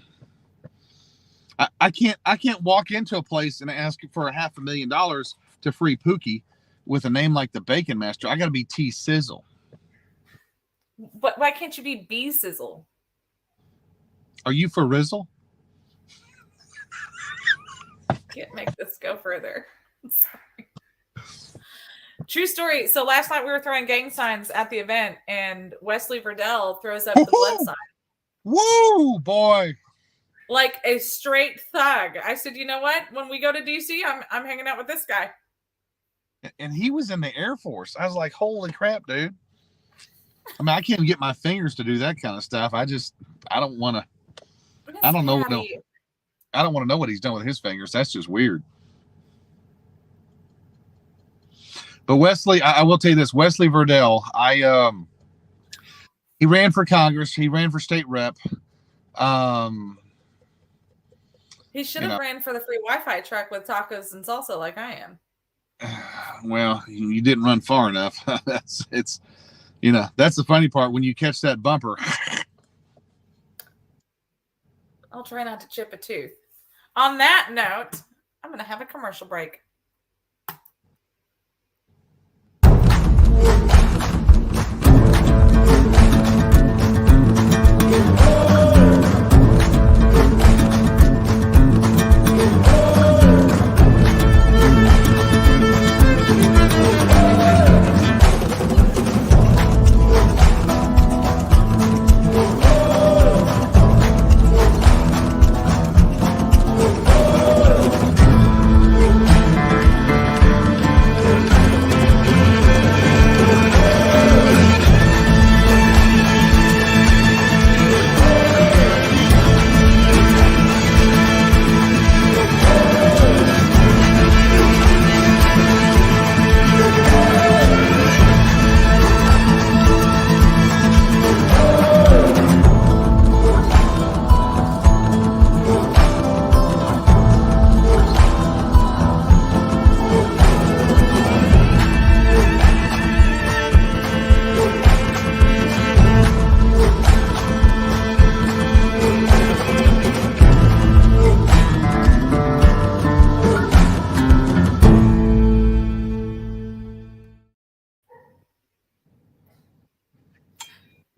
I can't walk into a place and ask for $500,000 to free Pookie with a name like the Bacon Master. I got to be T Sizzle. But why can't you be B Sizzle? Are you for Rizzle? Can't make this go further. Sorry. True story. So last night we were throwing gang signs at the event, and Wesley Verdell throws up the blood sign. Woo, boy! Like a straight thug. I said, you know what? When we go to DC, I'm hanging out with this guy. And he was in the Air Force. I was like, holy crap, dude. I mean, I can't even get my fingers to do that kind of stuff. I don't want to. I don't know. No, I don't want to know what he's done with his fingers. That's just weird. But Wesley, I will tell you this: Wesley Verdell. He ran for Congress. He ran for state rep. He should have ran for the free Wi-Fi truck with tacos and salsa like I am. Well, you didn't run far enough. That's the funny part when you catch that bumper. I'll try not to chip a tooth. On that note, I'm going to have a commercial break.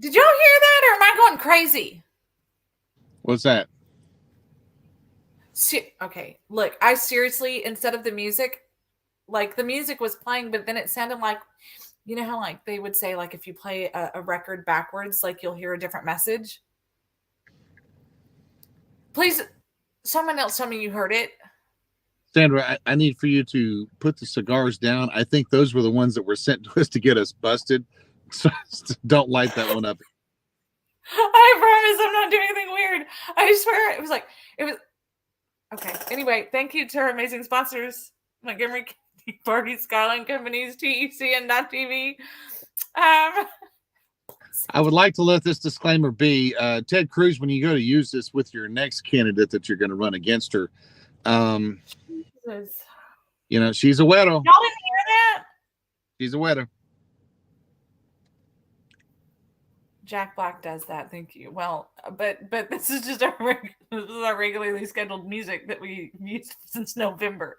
Did y'all hear that, or am I going crazy? What's that? Okay, look, I seriously, instead of the music, like the music was playing, but then it sounded like, you know how like they would say, like if you play a record backwards, like you'll hear a different message. Please, someone else tell me you heard it. Sandra, I need for you to put the cigars down. I think those were the ones that were sent to us to get us busted. So don't light that one up. I promise I'm not doing anything weird. I swear it was okay. Anyway, thank you to our amazing sponsors, Montgomery County Party, Skyline Companies, TECN.TV. I would like to let this disclaimer be, Ted Cruz, when you go to use this with your next candidate that you're going to run against her, Jesus. She's a widow. Y'all didn't hear that? She's a widow. Jack Black does that. Thank you. Well, but this is just our regularly scheduled music that we used since November.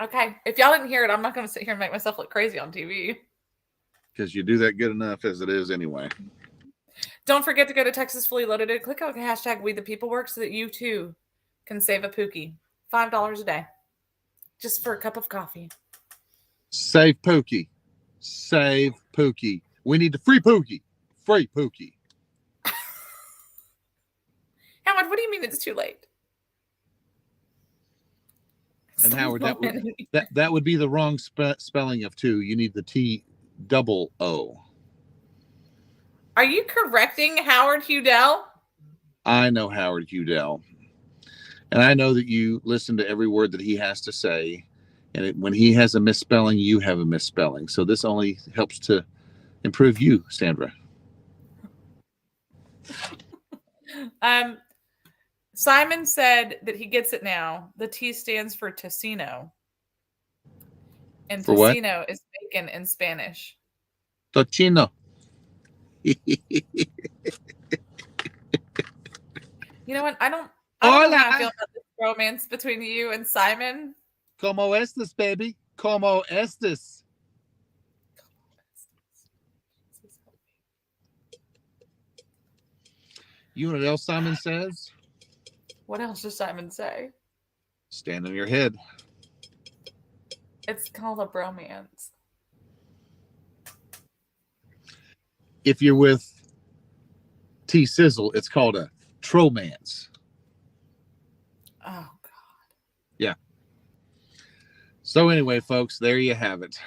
Okay. If y'all didn't hear it, I'm not going to sit here and make myself look crazy on TV. Because you do that good enough as it is anyway. Don't forget to go to Texas Fully Loaded and click on the hashtag We the People Work so that you too can save a Pookie. $5 a day. Just for a cup of coffee. Save Pookie. Save Pookie. We need the free Pookie. Free Pookie. Howard, what do you mean it's too late? And Howard, that would be the wrong spelling of two. You need the T-double-O. Are you correcting Howard Hudell? I know Howard Hudell. And I know that you listen to every word that he has to say. And when he has a misspelling, you have a misspelling. So this only helps to improve you, Sandra. Simon said that he gets it now. The T stands for tocino. And for tocino is bacon in Spanish. Tocino. You know what? I don't know how I feel about this romance between you and Simon. Como estes, baby? Como estes? You know what else Simon says? What else does Simon say? Stand on your head. It's called a bromance. If you're with T Sizzle, it's called a tromance. Oh, God. Yeah. So anyway, folks, there you have it.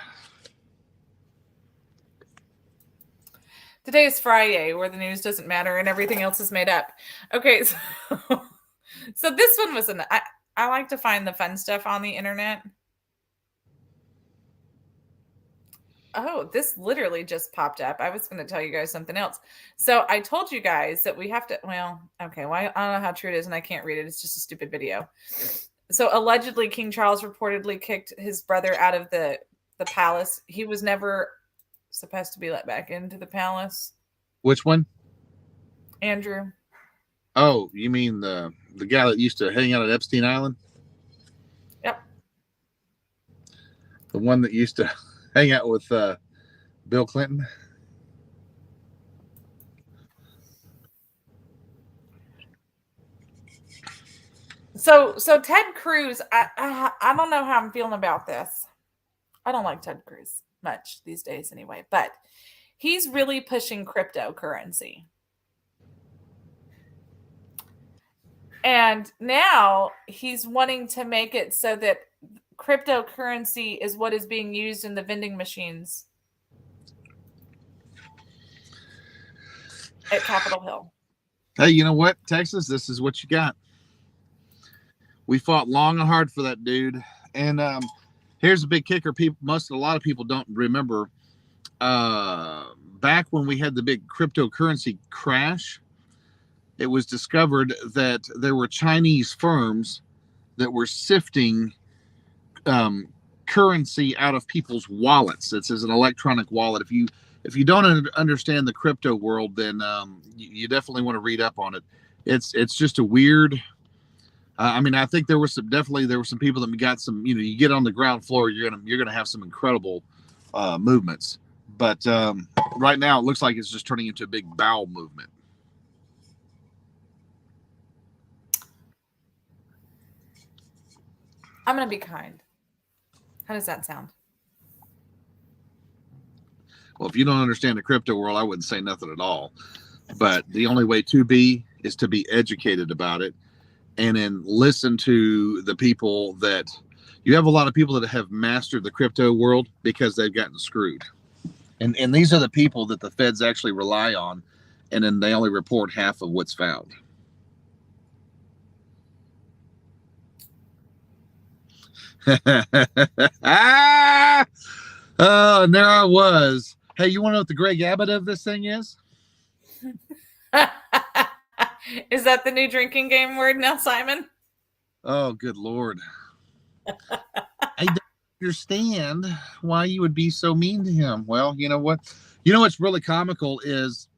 Today is FRI-YAY, where the news doesn't matter and everything else is made up. Okay, so this one was I like to find the fun stuff on the internet. Oh, this literally just popped up. I was going to tell you guys something else. So I told you guys that we have to, well, okay, well, I don't know how true it is and I can't read it. It's just a stupid video. So allegedly King Charles reportedly kicked his brother out of the palace. He was never supposed to be let back into the palace. Which one? Andrew. Oh, you mean the guy that used to hang out at Epstein Island? Yep. The one that used to hang out with Bill Clinton? So Ted Cruz, I don't know how I'm feeling about this. I don't like Ted Cruz much these days anyway, but he's really pushing cryptocurrency. And now he's wanting to make it so that cryptocurrency is what is being used in the vending machines at Capitol Hill. Hey, you know what, Texas? This is what you got. We fought long and hard for that dude. And here's a big kicker. A lot of people don't remember. Back when we had the big cryptocurrency crash, it was discovered that there were Chinese firms that were sifting currency out of people's wallets. It's as an electronic wallet. If you don't understand the crypto world, then you definitely want to read up on it. It's just a weird. I mean, I think there were some people that got some. You get on the ground floor, you're gonna have some incredible movements. But right now, it looks like it's just turning into a big bowel movement. I'm going to be kind. How does that sound? Well, if you don't understand the crypto world, I wouldn't say nothing at all. But the only way to be is to be educated about it, and then listen to the people that you have. A lot of people that have mastered the crypto world because they've gotten screwed. And these are the people that the feds actually rely on, and then they only report half of what's found. Oh, and there I was. Hey, you want to know what the Greg Abbott of this thing is? Is that the new drinking game word now, Simon? Oh, good Lord. I don't understand why you would be so mean to him. Well, you know what? You know what's really comical is,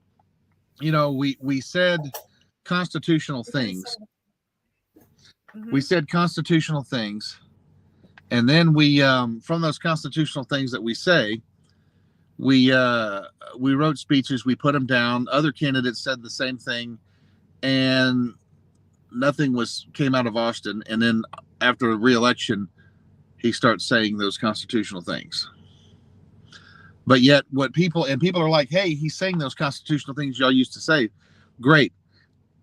we said constitutional things. Mm-hmm. We said constitutional things. And then we, from those constitutional things that we say, we wrote speeches, we put them down. Other candidates said the same thing, and nothing came out of Austin. And then after the re-election, he starts saying those constitutional things. But yet, people are like, hey, he's saying those constitutional things y'all used to say. Great.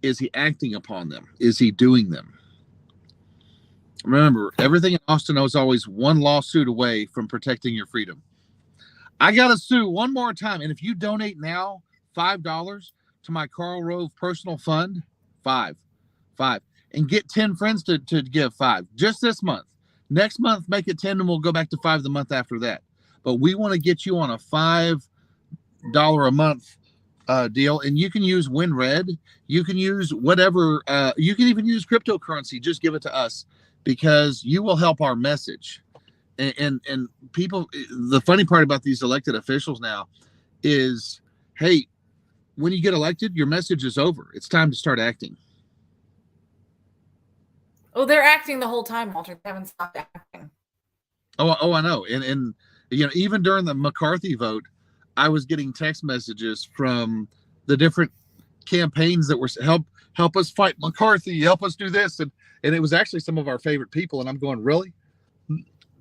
Is he acting upon them? Is he doing them? Remember, everything in Austin is always one lawsuit away from protecting your freedom. I got to sue one more time. And if you donate now $5 to my Karl Rove personal fund, five, and get 10 friends to give $5 just this month. Next month, make it 10, and we'll go back to $5 the month after that. But we want to get you on a $5 a month deal, and you can use WinRed. You can use whatever. You can even use cryptocurrency. Just give it to us, because you will help our message. And people, the funny part about these elected officials now is, hey, when you get elected, your message is over. It's time to start acting. Oh, they're acting the whole time, Walter. They haven't stopped acting. Oh, I know. And even during the McCarthy vote, I was getting text messages from the different campaigns that were help us fight McCarthy, help us do this, and it was actually some of our favorite people. And I'm going, really?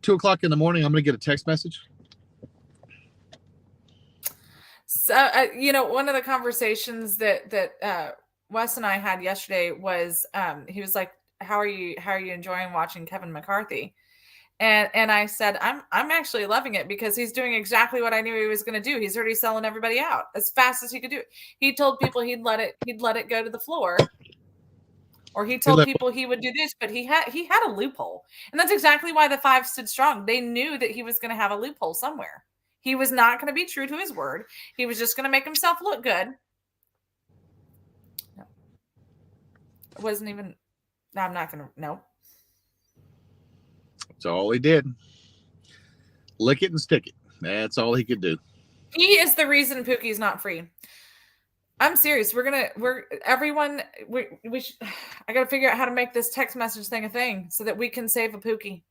2:00 in the morning, I'm going to get a text message. So, one of the conversations that Wes and I had yesterday was, he was like, how are you enjoying watching Kevin McCarthy? And I said, I'm actually loving it because he's doing exactly what I knew he was going to do. He's already selling everybody out as fast as he could do it. He told people he'd let it go to the floor, or he told people he would do this, but he had a loophole. And that's exactly why the 5 stood strong. They knew that he was going to have a loophole somewhere. He was not going to be true to his word. He was just going to make himself look good. No. It wasn't even, no, I'm not going to, no. That's all he did. Lick it and stick it. That's all he could do. He is the reason Pookie's not free. I'm serious. I got to figure out how to make this text message thing a thing so that we can save a Pookie.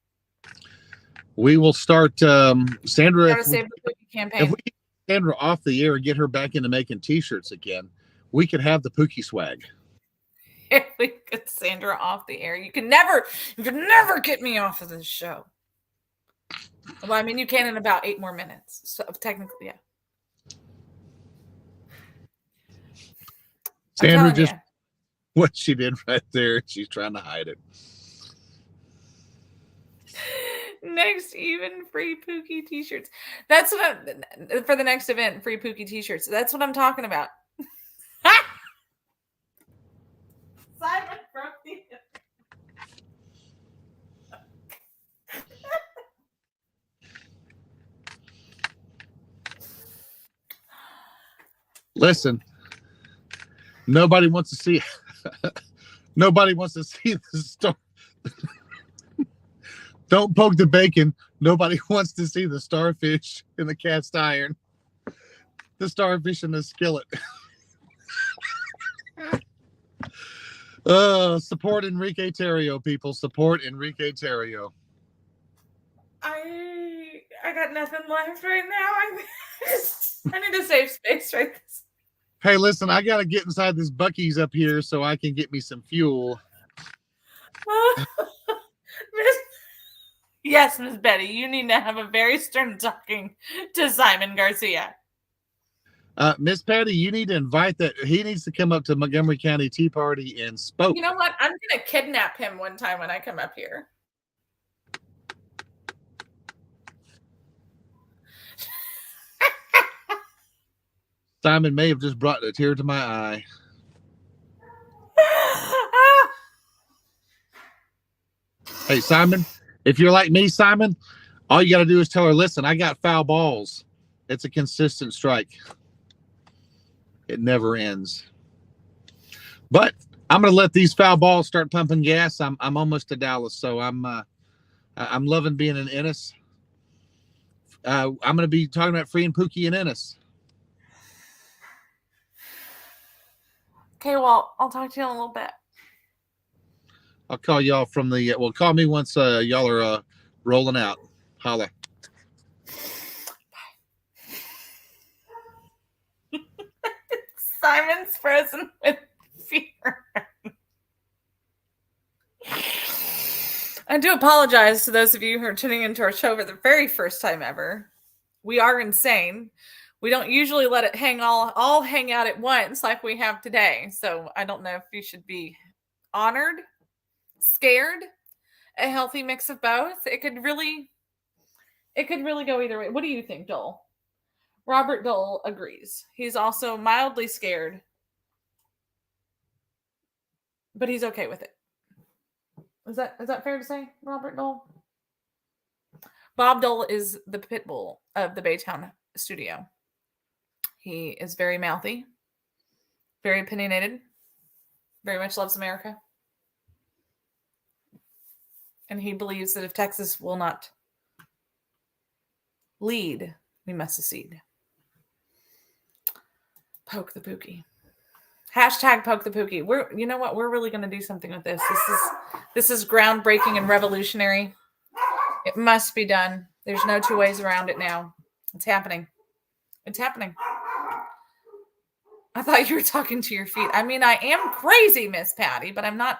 We will start, Sandra. Got to save the Pookie campaign. If we get Sandra off the air and get her back into making T-shirts again, we could have the Pookie swag. If we get Sandra off the air, you can never get me off of this show. Well, I mean, you can in about 8 more minutes. So technically, yeah. Sandra just what she did right there. She's trying to hide it. Next, even free Pookie T-shirts. That's what for the next event, free Pookie T-shirts. That's what I'm talking about. Simon from the Listen, nobody wants to see the star. Don't poke the bacon. Nobody wants to see the starfish in the cast iron. The starfish in the skillet. Support Enrique Terrio, people. Support Enrique Terrio. I got nothing left right now. I need a safe space right this. Hey, listen, I got to get inside this Buc-ee's up here so I can get me some fuel. Yes, Miss Betty, you need to have a very stern talking to Simon Garcia. Miss Patty, you need to invite that. He needs to come up to Montgomery County Tea Party and spoke. You know what? I'm going to kidnap him one time when I come up here. Simon may have just brought a tear to my eye. Hey, Simon, if you're like me, Simon, all you got to do is tell her, listen, I got foul balls. It's a consistent strike. It never ends. But I'm going to let these foul balls start pumping gas. I'm almost to Dallas, so I'm loving being in Ennis. I'm going to be talking about freeing Pookie in Ennis. Okay, well, I'll talk to you in a little bit. I'll call y'all from the. Well, call me once y'all are rolling out. Holla. Simon's frozen with fear. I do apologize to those of you who are tuning into our show for the very first time ever. We are insane. We don't usually let it all hang out at once like we have today. So I don't know if you should be honored, scared, a healthy mix of both. It could really go either way. What do you think, Dole? Robert Dole agrees. He's also mildly scared, but he's okay with it. Is that fair to say, Robert Dole? Bob Dole is the pit bull of the Baytown studio. He is very mouthy, very opinionated, very much loves America. And he believes that if Texas will not lead, we must secede. Poke the Pookie. Hashtag poke the Pookie. You know what? We're really going to do something with this. This is groundbreaking and revolutionary. It must be done. There's no two ways around it now. It's happening. It's happening. I thought you were talking to your feet. I mean, I am crazy, Miss Patty, but I'm not.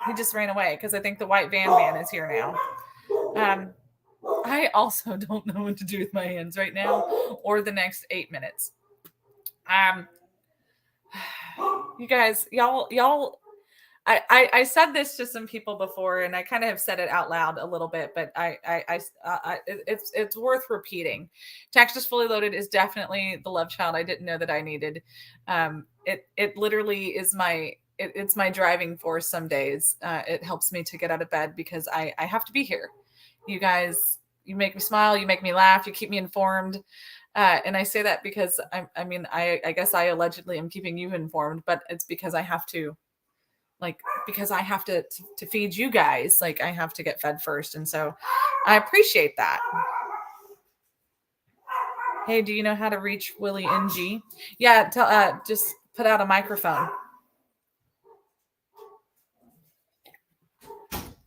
He just ran away because I think the white van man is here now. I also don't know what to do with my hands right now or the next 8 minutes. You guys, y'all. I said this to some people before, and I kind of have said it out loud a little bit, but it's worth repeating. Texas Fully Loaded is definitely the love child I didn't know that I needed. It literally is it's my driving force some days. It helps me to get out of bed because I have to be here. You guys, you make me smile, you make me laugh, you keep me informed. And I say that because I guess I allegedly am keeping you informed, but it's because I have to. Because I have to feed you guys, I have to get fed first. And so I appreciate that. Hey, do you know how to reach Willie NG? Yeah, just put out a microphone.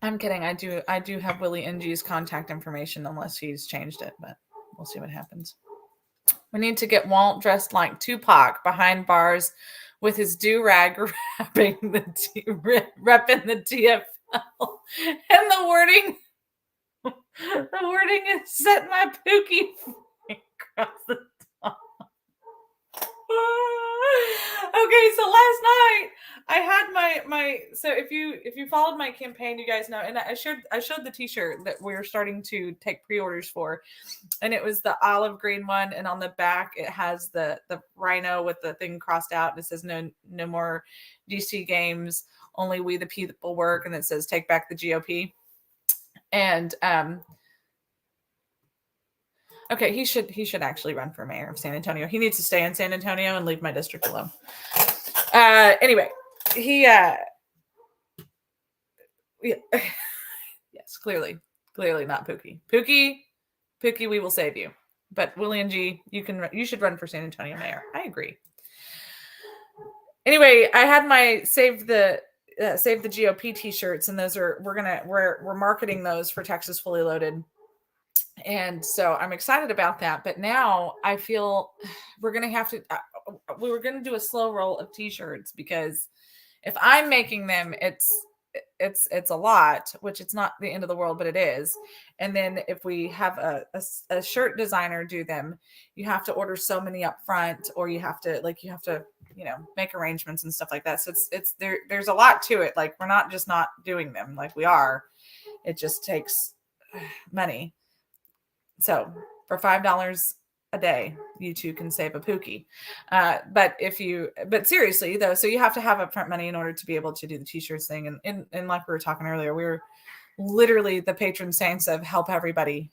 I'm kidding. I do have Willie NG's contact information unless he's changed it, but we'll see what happens. We need to get Walt dressed like Tupac behind bars with his do-rag repping the TFL. And the wording is set my Pookie across the top. Okay, so last night I had my so if you followed my campaign, you guys know, and I showed the t-shirt that we're starting to take pre-orders for, and it was the olive green one, and on the back it has the rhino with the thing crossed out, and it says no more DC games, only we the people work, and it says take back the GOP. And okay, he should actually run for mayor of San Antonio. He needs to stay in San Antonio and leave my district alone. Anyway, he yes, clearly not Pookie. Pookie, we will save you. But William G, you should run for San Antonio mayor. I agree. Anyway, I had my save the GOP t-shirts, and those are we're marketing those for Texas Fully Loaded. And so I'm excited about that. But now I feel we're going to have to, we were going to do a slow roll of t-shirts, because if I'm making them, it's a lot, which it's not the end of the world, but it is. And then if we have a shirt designer do them, you have to order so many up front, or you have to make arrangements and stuff like that. So there's a lot to it. We're not just not doing them we are. It just takes money. So for $5 a day, you too can save a Pookie. But seriously though, so you have to have upfront money in order to be able to do the t-shirts thing. And like we were talking earlier, we're literally the patron saints of help everybody,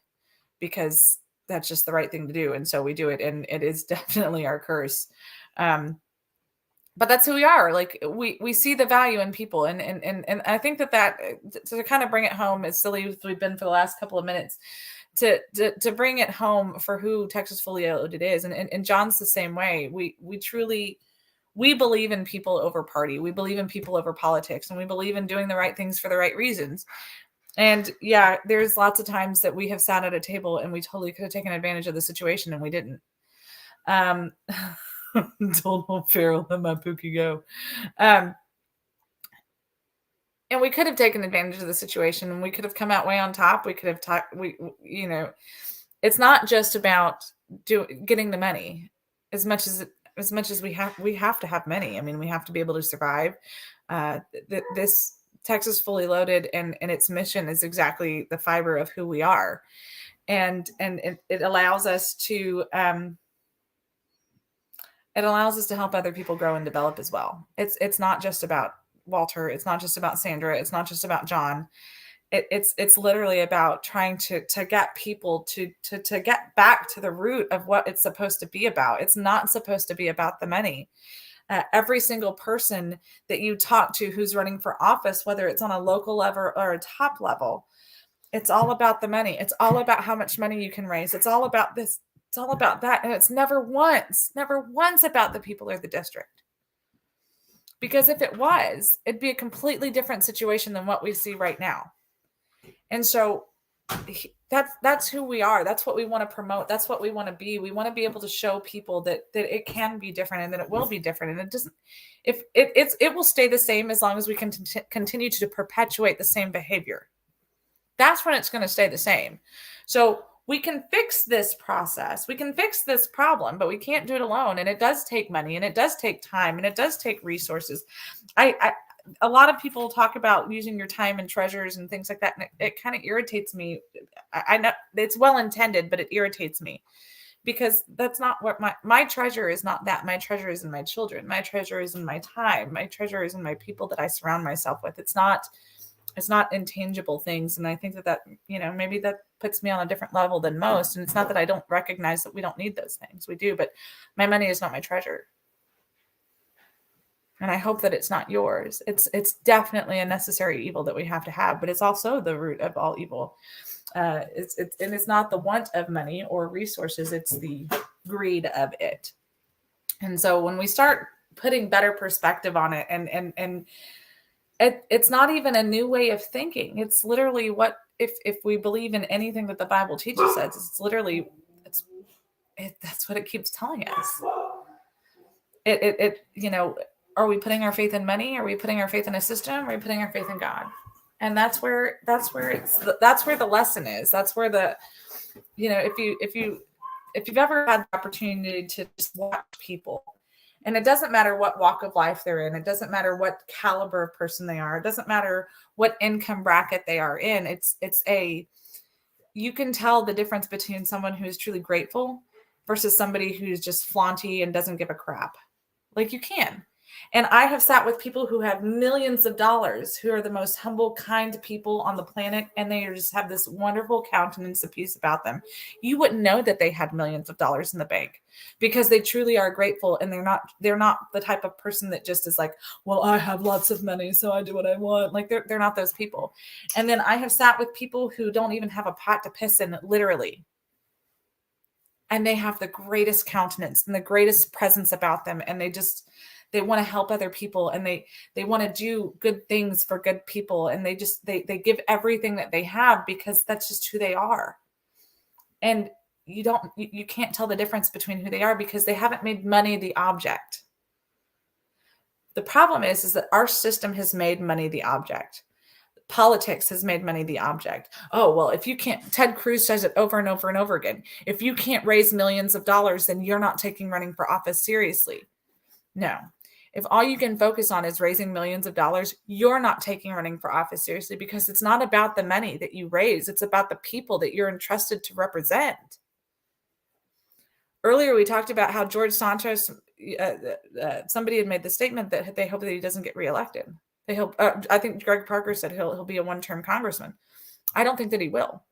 because that's just the right thing to do. And so we do it, and it is definitely our curse. But that's who we are. We see the value in people. And I think that to kind of bring it home, as silly as we've been for the last couple of minutes, to bring it home for who Texas Fully Loaded is. And John's the same way. We truly believe in people over party. We believe in people over politics, and we believe in doing the right things for the right reasons. And yeah, there's lots of times that we have sat at a table and we totally could have taken advantage of the situation, and we didn't. Told old Farrell, let my Pookie go. And we could have taken advantage of the situation, and we could have come out way on top. We could have talked. It's not just about getting the money as much as we have to have money. I mean, we have to be able to survive. This Texas Fully Loaded and its mission is exactly the fiber of who we are, and it allows us to help other people grow and develop as well. It's not just about Walter. It's not just about Sandra. It's not just about John. It's literally about trying to get people to get back to the root of what it's supposed to be about. It's not supposed to be about the money. Every single person that you talk to who's running for office, whether it's on a local level or a top level, it's all about the money. It's all about how much money you can raise. It's all about this It's all about that. And it's never once about the people or the district. Because if it was, it'd be a completely different situation than what we see right now. And so that's who we are. That's what we want to promote. That's what we want to be. We want to be able to show people that it can be different and that it will be different. And it doesn't, if it will stay the same as long as we can continue to perpetuate the same behavior. That's when it's going to stay the same. So we can fix this process. We can fix this problem, but we can't do it alone. And it does take money, and it does take time, and it does take resources. A lot of people talk about using your time and treasures and things like that. And it kind of irritates me. I know it's well intended, but it irritates me because that's not what my treasure is. Not that. My treasure is in my children. My treasure is in my time. My treasure is in my people that I surround myself with. It's not intangible things. And I think that, maybe that puts me on a different level than most. And it's not that I don't recognize that we don't need those things. We do, but my money is not my treasure. And I hope that it's not yours. It's definitely a necessary evil that we have to have, but it's also the root of all evil. It's not the want of money or resources. It's the greed of it. And so when we start putting better perspective on it, and it's not even a new way of thinking. It's literally what, if we believe in anything that the Bible teaches us, it's literally, that's what it keeps telling us. Are we putting our faith in money? Are we putting our faith in a system? Are we putting our faith in God? And that's where the lesson is. That's where if you've ever had the opportunity to just watch people, and it doesn't matter what walk of life they're in, it doesn't matter what caliber of person they are, it doesn't matter what income bracket they are in. You can tell the difference between someone who is truly grateful versus somebody who's just flaunty and doesn't give a crap. Like, you can. And I have sat with people who have millions of dollars, who are the most humble, kind people on the planet, and they just have this wonderful countenance of peace about them. You wouldn't know that they had millions of dollars in the bank because they truly are grateful, and they're not the type of person that just is like, well, I have lots of money, so I do what I want. Like, they're not those people. And then I have sat with people who don't even have a pot to piss in, literally. And they have the greatest countenance and the greatest presence about them, and they want to help other people, and they want to do good things for good people. And they give everything that they have because that's just who they are. And you can't tell the difference between who they are because they haven't made money the object. The problem is that our system has made money the object. Politics has made money the object. Oh, well, if you can't, Ted Cruz says it over and over and over again. If you can't raise millions of dollars, then you're not taking running for office seriously. No. If all you can focus on is raising millions of dollars, you're not taking running for office seriously, because it's not about the money that you raise. It's about the people that you're entrusted to represent. Earlier, we talked about how George Santos, somebody had made the statement that they hope that he doesn't get reelected. They hope, I think Greg Parker said he'll be a one-term congressman. I don't think that he will.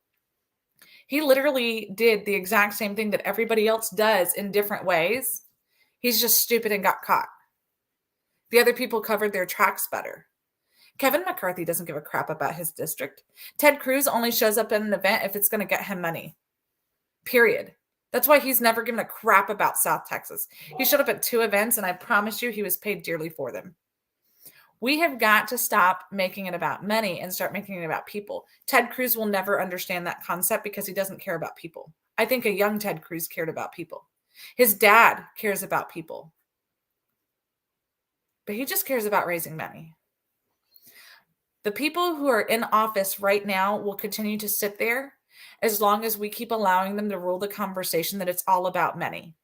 He literally did the exact same thing that everybody else does in different ways. He's just stupid and got caught. The other people covered their tracks better. Kevin McCarthy doesn't give a crap about his district. Ted Cruz only shows up at an event if it's going to get him money. Period. That's why he's never given a crap about South Texas. He showed up at 2 events, and I promise you he was paid dearly for them. We have got to stop making it about money and start making it about people. Ted Cruz will never understand that concept because he doesn't care about people. I think a young Ted Cruz cared about people. His dad cares about people. But he just cares about raising money. The people who are in office right now will continue to sit there as long as we keep allowing them to rule the conversation that it's all about money.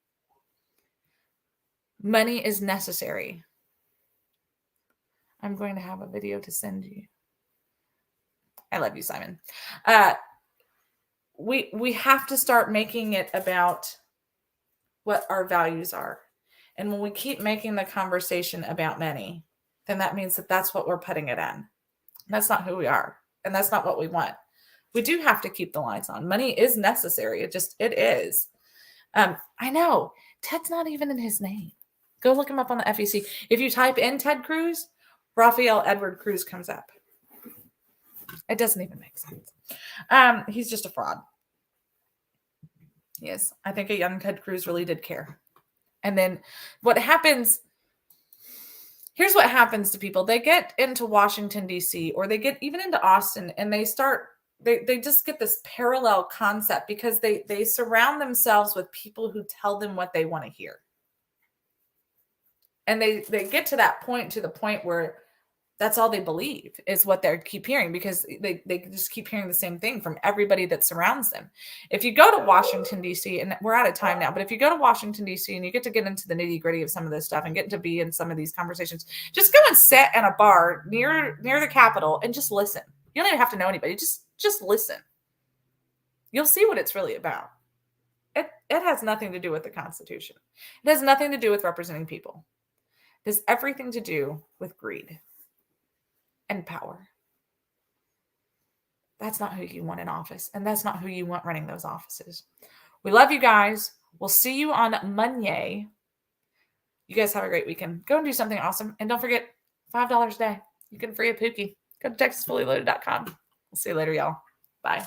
Money is necessary. I'm going to have a video to send you. I love you, Simon. We have to start making it about what our values are. And when we keep making the conversation about money, then that means that that's what we're putting it in. That's not who we are. And that's not what we want. We do have to keep the lights on. Money is necessary. It is. I know. Ted's not even in his name. Go look him up on the FEC. If you type in Ted Cruz, Rafael Edward Cruz comes up. It doesn't even make sense. He's just a fraud. Yes, I think a young Ted Cruz really did care. And then what happens, here's what happens to people. They get into Washington, D.C., or they get even into Austin, and they just get this parallel concept because they surround themselves with people who tell them what they want to hear. And they get to the point where that's all they believe is what they keep hearing, because they just keep hearing the same thing from everybody that surrounds them. If you go to Washington, D.C., and we're out of time now, but if you go to Washington, D.C., and you get into the nitty gritty of some of this stuff and get to be in some of these conversations, just go and sit in a bar near the Capitol and just listen. You don't even have to know anybody. Just listen. You'll see what it's really about. It has nothing to do with the Constitution. It has nothing to do with representing people. It has everything to do with greed and power. That's not who you want in office, and that's not who you want running those offices. We love you guys. We'll see you on Monday. You guys have a great weekend. Go and do something awesome, and don't forget, $5 a day. You can free a Pookie. Go to TexasFullyLoaded.com. We'll see you later, y'all. Bye.